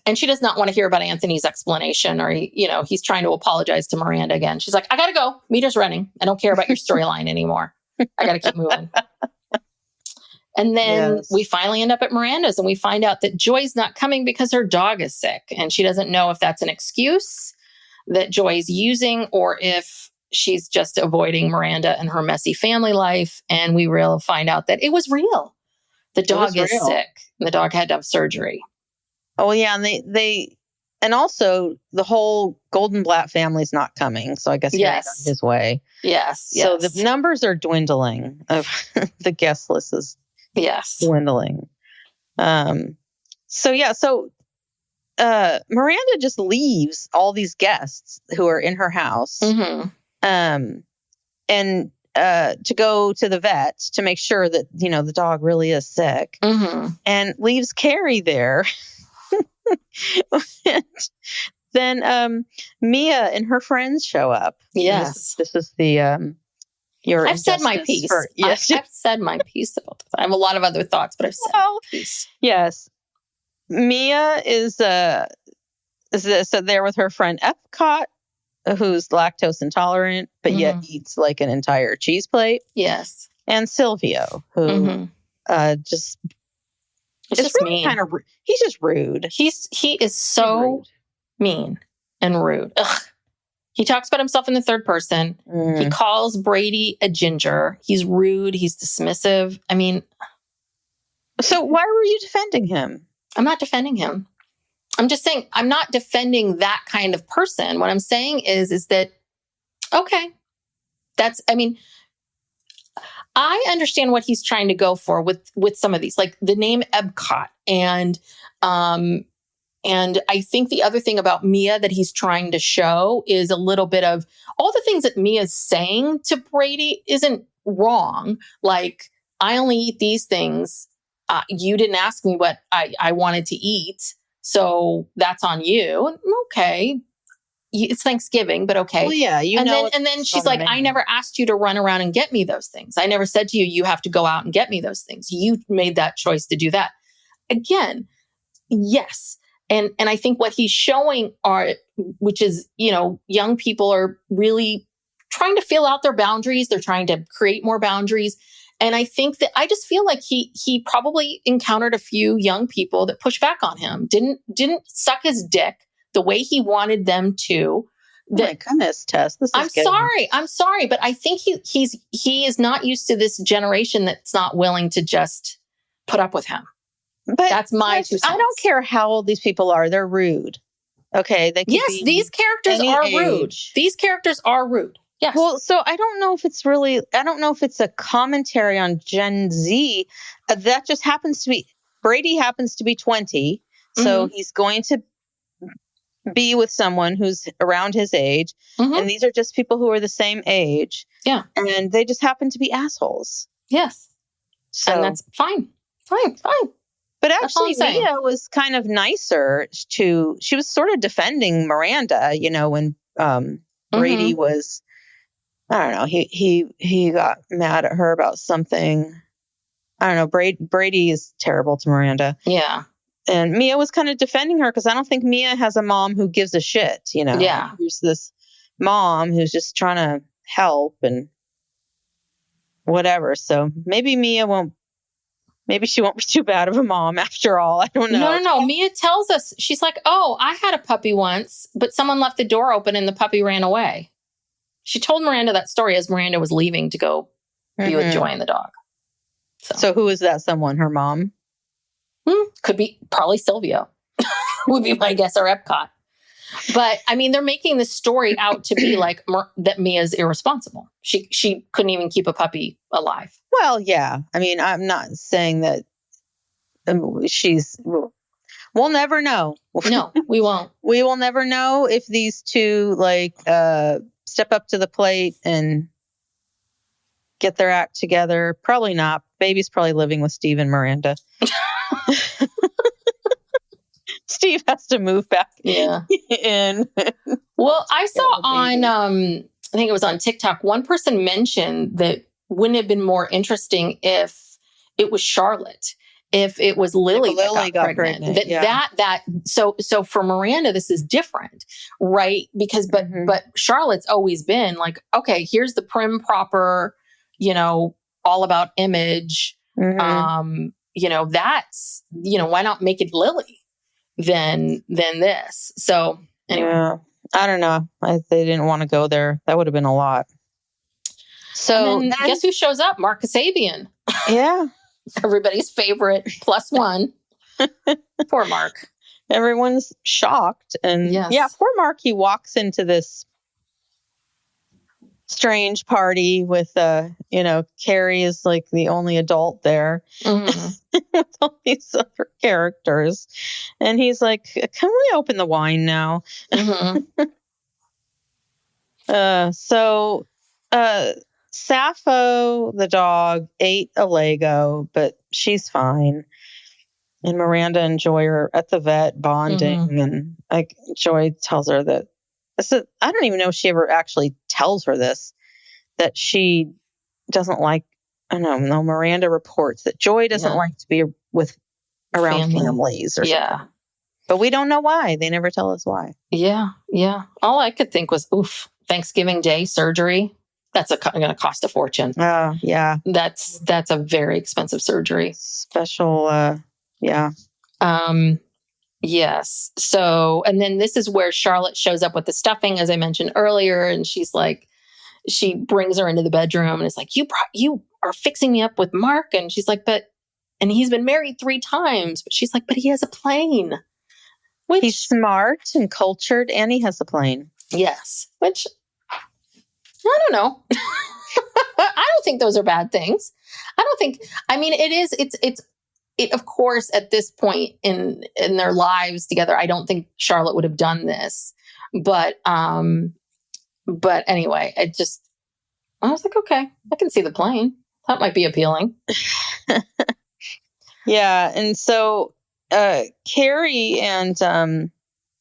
And she does not want to hear about Anthony's explanation or, he's trying to apologize to Miranda again. She's like, I got to go. Meet us running. I don't care about your storyline anymore. I got to keep moving. And then we finally end up at Miranda's and we find out that Joy's not coming because her dog is sick. And she doesn't know if that's an excuse that Joy's using or if she's just avoiding Miranda and her messy family life. And we will find out that it was real. The dog is sick and the dog had to have surgery. Oh, yeah. And and also the whole Goldenblatt family's not coming. So I guess he's on his way. Yes. So the numbers are dwindling of the guest list is dwindling. So Miranda just leaves all these guests who are in her house and to go to the vet to make sure that, the dog really is sick and leaves Carrie there. Then Mia and her friends show up. Yes. This is the I've said my piece. I've said my piece about this. I have a lot of other thoughts, but I've said my piece. Yes. Mia is there with her friend Epcot, who's lactose intolerant, but yet eats like an entire cheese plate. Yes. And Silvio, who just really kind of he's just rude. He is so mean and rude. Ugh. He talks about himself in the third person. He calls Brady a ginger. He's rude. He's dismissive. I mean, so why were you defending him? I'm not defending him. I'm just saying I'm not defending that kind of person. What I'm saying is that, okay, I understand what he's trying to go for with some of these, like the name Epcot. And I think the other thing about Mia that he's trying to show is a little bit of all the things that Mia's saying to Brady isn't wrong. Like, I only eat these things. You didn't ask me what I wanted to eat. So that's on you. Okay. It's Thanksgiving, but okay. Well, yeah, and then she's like, I never asked you to run around and get me those things. I never said to you, you have to go out and get me those things. You made that choice to do that. Again, yes. And I think what he's showing which is, young people are really trying to feel out their boundaries. They're trying to create more boundaries. And I think that I just feel like he probably encountered a few young people that pushed back on him, didn't suck his dick the way he wanted them to. My goodness, Tess. I'm sorry, but I think he is not used to this generation that's not willing to just put up with him. But that's my 2 cents. I don't care how old these people are; they're rude. Okay, these characters are rude. These characters are rude. Yes. Well, so I don't know if it's a commentary on Gen Z. That just happens to be Brady happens to be 20, so he's going to be with someone who's around his age, and these are just people who are the same age. Yeah, and they just happen to be assholes. Yes, so and that's fine. But actually, Mia was kind of nicer she was sort of defending Miranda, when Brady was, I don't know, he got mad at her about something. I don't know, Brady is terrible to Miranda. Yeah. And Mia was kind of defending her because I don't think Mia has a mom who gives a shit, Yeah. There's this mom who's just trying to help and whatever. So maybe she won't be too bad of a mom after all. I don't know. No. Mia tells us, she's like, oh, I had a puppy once, but someone left the door open and the puppy ran away. She told Miranda that story as Miranda was leaving to go be with Joy and the dog. So who is that someone? Her mom? Could be probably Silvio would be my guess, or Epcot. But I mean, they're making this story out to be like that Mia's irresponsible. She couldn't even keep a puppy alive. Well, yeah. I mean, I'm not saying that we'll never know. No, we won't. We will never know if these two step up to the plate and get their act together. Probably not, baby's probably living with Steve and Miranda. Steve has to move back in. Well, I saw on, I think it was on TikTok, one person mentioned that wouldn't it have been more interesting if it was Charlotte, if it was Lily that got pregnant. So for Miranda, this is different, right? Because, but Charlotte's always been like, okay, here's the prim, proper, all about image. That's, why not make it Lily than this? So anyway. Yeah. I don't know. They didn't want to go there. That would have been a lot. So then, guess who shows up? Mark Kasabian. Yeah. Everybody's favorite +1. Poor Mark. Everyone's shocked. And poor Mark, he walks into this strange party with, Carrie is like the only adult there with all these other characters. And he's like, can we open the wine now? Sappho, the dog, ate a Lego, but she's fine. And Miranda and Joy are at the vet bonding. And like Joy tells her that, I don't even know if she ever actually tells her this, that she doesn't like, I don't know, Miranda reports that Joy doesn't like to be around families or something. But we don't know why. They never tell us why. Yeah. All I could think was, Thanksgiving Day surgery. That's going to cost a fortune. Yeah. That's a very expensive surgery. Special, Yes. So, and then this is where Charlotte shows up with the stuffing, as I mentioned earlier. And she's like, she brings her into the bedroom and is like, you are fixing me up with Mark. And she's like, and he's been married 3 times. But she's like, but he has a plane. He's smart and cultured and he has a plane. Yes. Which, I don't know. I don't think those are bad things. It of course, at this point in their lives together, I don't think Charlotte would have done this. But anyway, I was like, okay, I can see the plane. That might be appealing. Yeah. And so Carrie and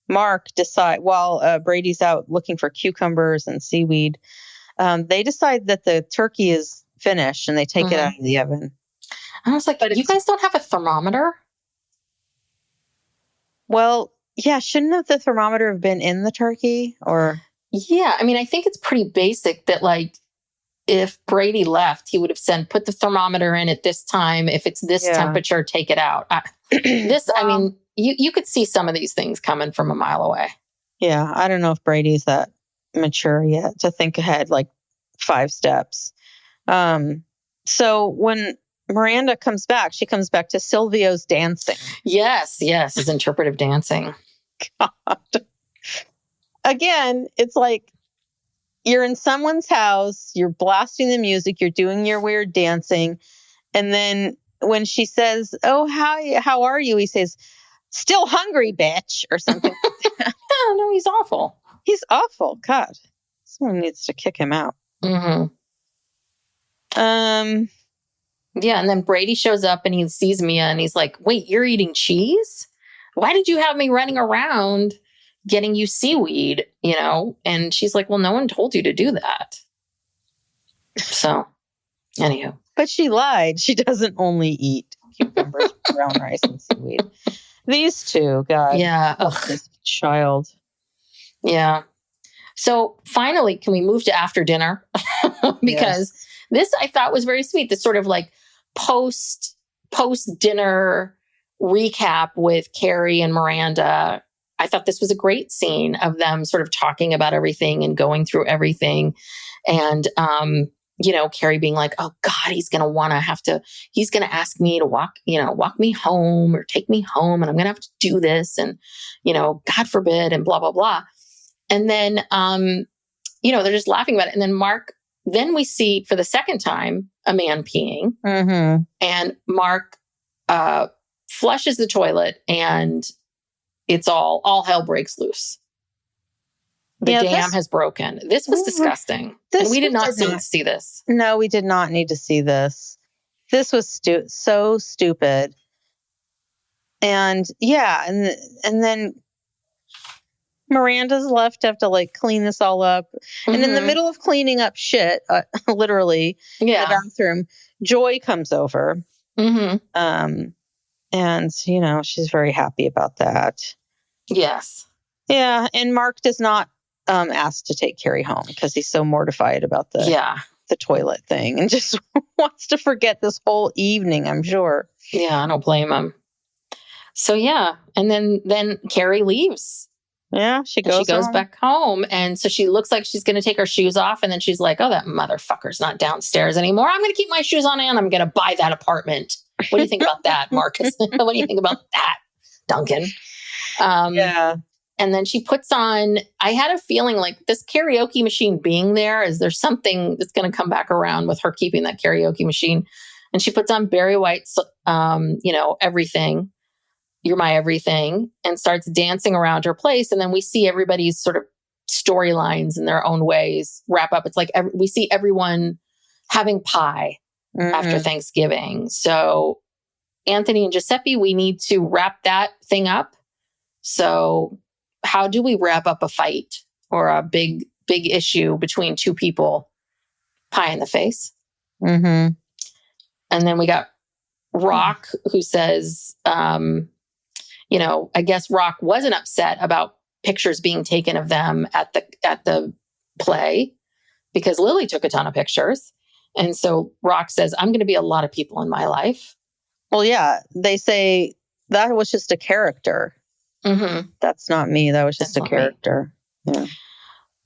Mark decide, while Brady's out looking for cucumbers and seaweed, they decide that the turkey is finished and they take it out of the oven. I was like, you guys don't have a thermometer? Well, yeah, shouldn't the thermometer have been in the turkey? Or yeah, I think it's pretty basic that like if Brady left, he would have put the thermometer in at this time. If it's this temperature, take it out. You could see some of these things coming from a mile away. Yeah, I don't know if Brady's that mature yet to think ahead like 5 steps. So when Miranda comes back, she comes back to Silvio's dancing. Yes, his interpretive dancing. God. Again, it's like you're in someone's house, you're blasting the music, you're doing your weird dancing, and then when she says, "Oh, how are you?" he says, "Still hungry, bitch," or something. Oh, no, he's awful. He's awful. God, someone needs to kick him out. Yeah, and then Brady shows up and he sees Mia and he's like, wait, you're eating cheese? Why did you have me running around getting you seaweed, And she's like, well, no one told you to do that. So, anywho. But she lied. She doesn't only eat cucumbers, brown rice, and seaweed. These two, God. Yeah. This child. Yeah. So, finally, can we move to after dinner? Because this I thought was very sweet. This sort of like post dinner recap with Carrie and Miranda. I thought this was a great scene of them sort of talking about everything and going through everything. And, Carrie being like, oh God, he's going to ask me to walk me home or take me home. And I'm going to have to do this. And, God forbid, and blah, blah, blah. And then, they're just laughing about it. And then we see for the second time a man peeing, and Mark flushes the toilet, and it's all hell breaks loose. The dam has broken. This was disgusting, and we did not see this. No, we did not need to see this. This was so stupid. And yeah, and then Miranda's left to have to like clean this all up. Mm-hmm. And in the middle of cleaning up shit, literally in the bathroom, Joy comes over. Mm-hmm. And, you know, she's very happy about that. Yes. Yeah. And Mark does not ask to take Carrie home because he's so mortified about the toilet thing and just wants to forget this whole evening, I'm sure. Yeah, I don't blame him. So, yeah. And then Carrie leaves. Yeah, she goes back home. And so she looks like she's going to take her shoes off. And then she's like, oh, that motherfucker's not downstairs anymore. I'm going to keep my shoes on and I'm going to buy that apartment. What do you think about that, Marcus? What do you think about that, Duncan? Yeah. And then she puts on, I had a feeling like this karaoke machine being there's something that's going to come back around with her keeping that karaoke machine. And she puts on Barry White's, Everything. You're My Everything, and starts dancing around her place. And then we see everybody's sort of storylines in their own ways wrap up. It's like we see everyone having pie after Thanksgiving. So Anthony and Giuseppe, we need to wrap that thing up. So how do we wrap up a fight or a big issue between two people? Pie in the face. Mm-hmm. And then we got Rock, who says, I guess Rock wasn't upset about pictures being taken of them at the play because Lily took a ton of pictures. And so Rock says, I'm going to be a lot of people in my life. Well, yeah, they say that was just a character. Mm-hmm. That's not me. That was just a character. Yeah.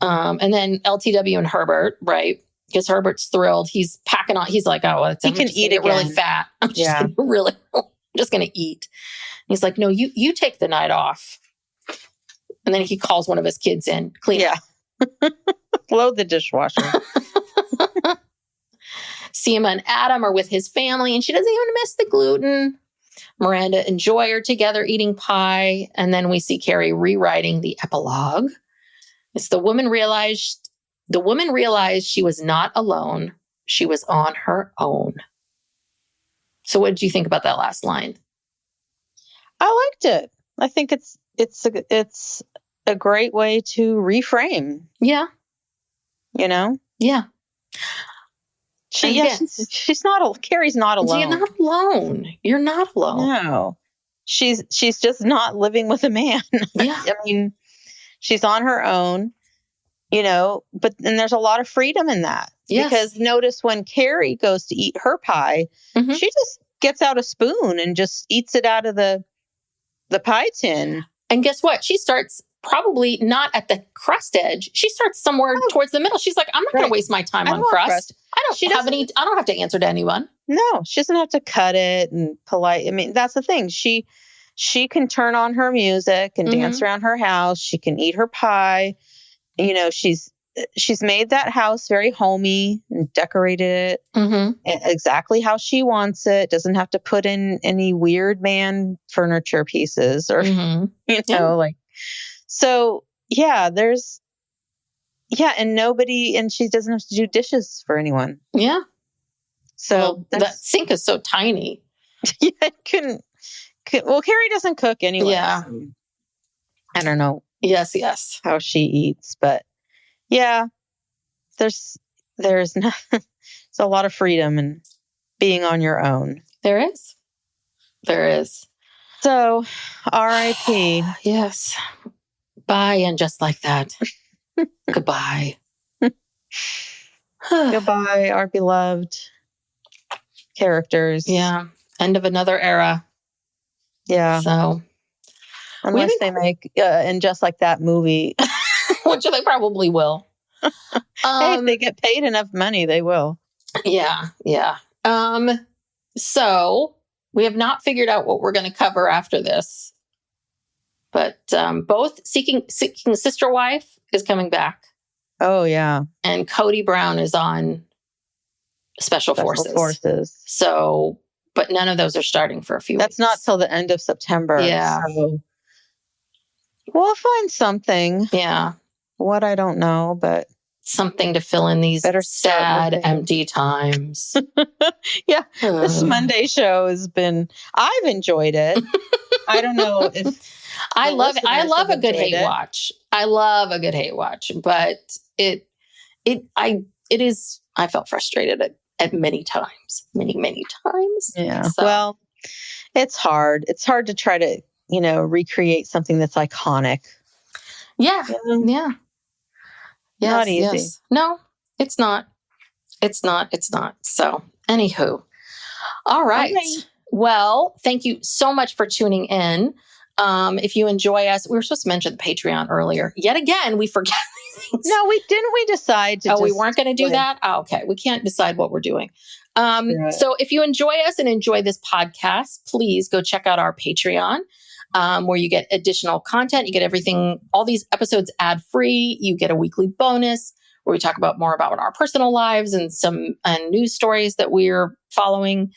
And then LTW and Herbert, right? Because Herbert's thrilled. He's packing on. He's like, oh, he can eat again. Really fat. I'm just going to eat. He's like, no, you take the night off. And then he calls one of his kids in, clean up. Load the dishwasher. Seema and Adam are with his family, and she doesn't even miss the gluten. Miranda and Joy are together eating pie. And then we see Carrie rewriting the epilogue. It's the woman realized she was not alone. She was on her own. So what did you think about that last line? I liked it. I think it's a great way to reframe. Yeah. You know? Yeah. She's not. Carrie's not alone. You're not alone. You're not alone. No. She's just not living with a man. Yeah. I mean, she's on her own, but there's a lot of freedom in that. Yes. Because notice when Carrie goes to eat her pie, she just gets out a spoon and just eats it out of the pie tin. And guess what? She starts probably not at the crust edge. She starts somewhere towards the middle. She's like, I'm not going to waste my time on crust. I don't have to answer to anyone. No, she doesn't have to cut it and polite. I mean, that's the thing. She can turn on her music and dance around her house. She can eat her pie. She's made that house very homey and decorated it exactly how she wants it. Doesn't have to put in any weird man furniture pieces or, so yeah, and she doesn't have to do dishes for anyone. Yeah. So that sink is so tiny. Yeah, Carrie doesn't cook anyway. Yeah. I don't know. Yes. How she eats, but yeah, there's a lot of freedom in being on your own. There is. So, R.I.P. Yes. Bye, and just like that. Goodbye. Goodbye, our beloved characters. Yeah. End of another era. Yeah. So, unless they make and just like that movie, which they probably will. Hey, if they get paid enough money, they will. Yeah. So we have not figured out what we're going to cover after this, but both Seeking Sister Wife is coming back. Oh yeah, and Cody Brown is on Special Forces. So, but none of those are starting for a few weeks. That's not till the end of September. Yeah. So we'll find something. Yeah. What, I don't know, but something to fill in these sad, empty times. Yeah. This Monday show I've enjoyed it. I don't know if I love a good hate watch. I love a good hate watch, but I felt frustrated at many times. Yeah. So. Well, it's hard. It's hard to try to, recreate something that's iconic. Yeah. Yeah. Yes, not easy. Yes. No, it's not. It's not. So, anywho. All right. Okay. Well, thank you so much for tuning in. If you enjoy us, we were supposed to mention the Patreon earlier. Yet again, we forget these things. No, we decide to. We weren't going to do that? Oh, okay. We can't decide what we're doing. Right. So if you enjoy us and enjoy this podcast, please go check out our Patreon, where you get additional content. You get everything, all these episodes ad free. You get a weekly bonus where we talk about more about our personal lives and some news stories that we're following.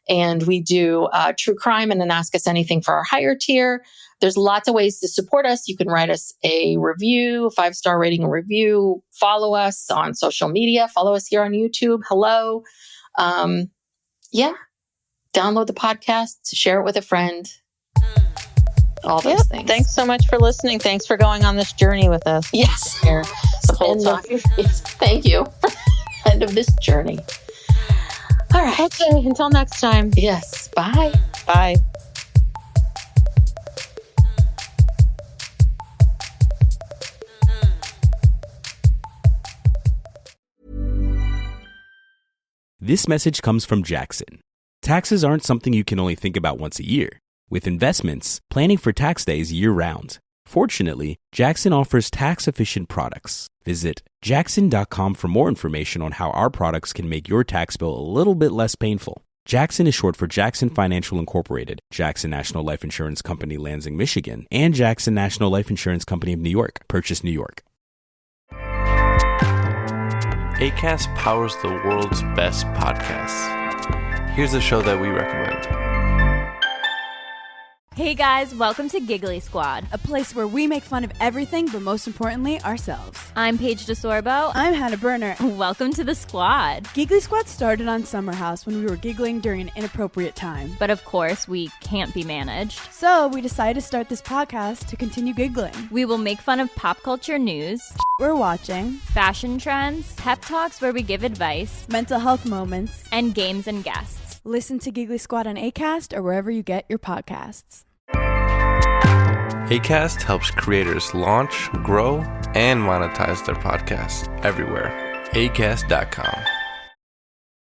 And we do true crime and then Ask Us Anything for our higher tier. There's lots of ways to support us. You can write us a review, 5-star rating and review. Follow us on social media. Follow us here on YouTube. Hello. Yeah. Download the podcast, share it with a friend. All those things. Thanks so much for listening. Thanks for going on this journey with us. Yes. Here, the whole time. Yes. Thank you. End of this journey. All right. Okay. Until next time. Yes. Bye. Bye. This message comes from Jackson. Taxes aren't something you can only think about once a year. With investments, planning for tax day is year-round. Fortunately, Jackson offers tax-efficient products. Visit jackson.com for more information on how our products can make your tax bill a little bit less painful. Jackson is short for Jackson Financial Incorporated, Jackson National Life Insurance Company, Lansing, Michigan, and Jackson National Life Insurance Company of New York, Purchase, New York. Acast powers the world's best podcasts. Here's a show that we recommend. Hey guys, welcome to Giggly Squad. A place where we make fun of everything, but most importantly, ourselves. I'm Paige DeSorbo. I'm Hannah Berner. Welcome to the squad. Giggly Squad started on Summer House when we were giggling during an inappropriate time. But of course, we can't be managed. So we decided to start this podcast to continue giggling. We will make fun of pop culture news, we're watching, fashion trends, pep talks where we give advice, mental health moments, and games and guests. Listen to Giggly Squad on Acast or wherever you get your podcasts. Acast helps creators launch, grow, and monetize their podcasts everywhere. Acast.com.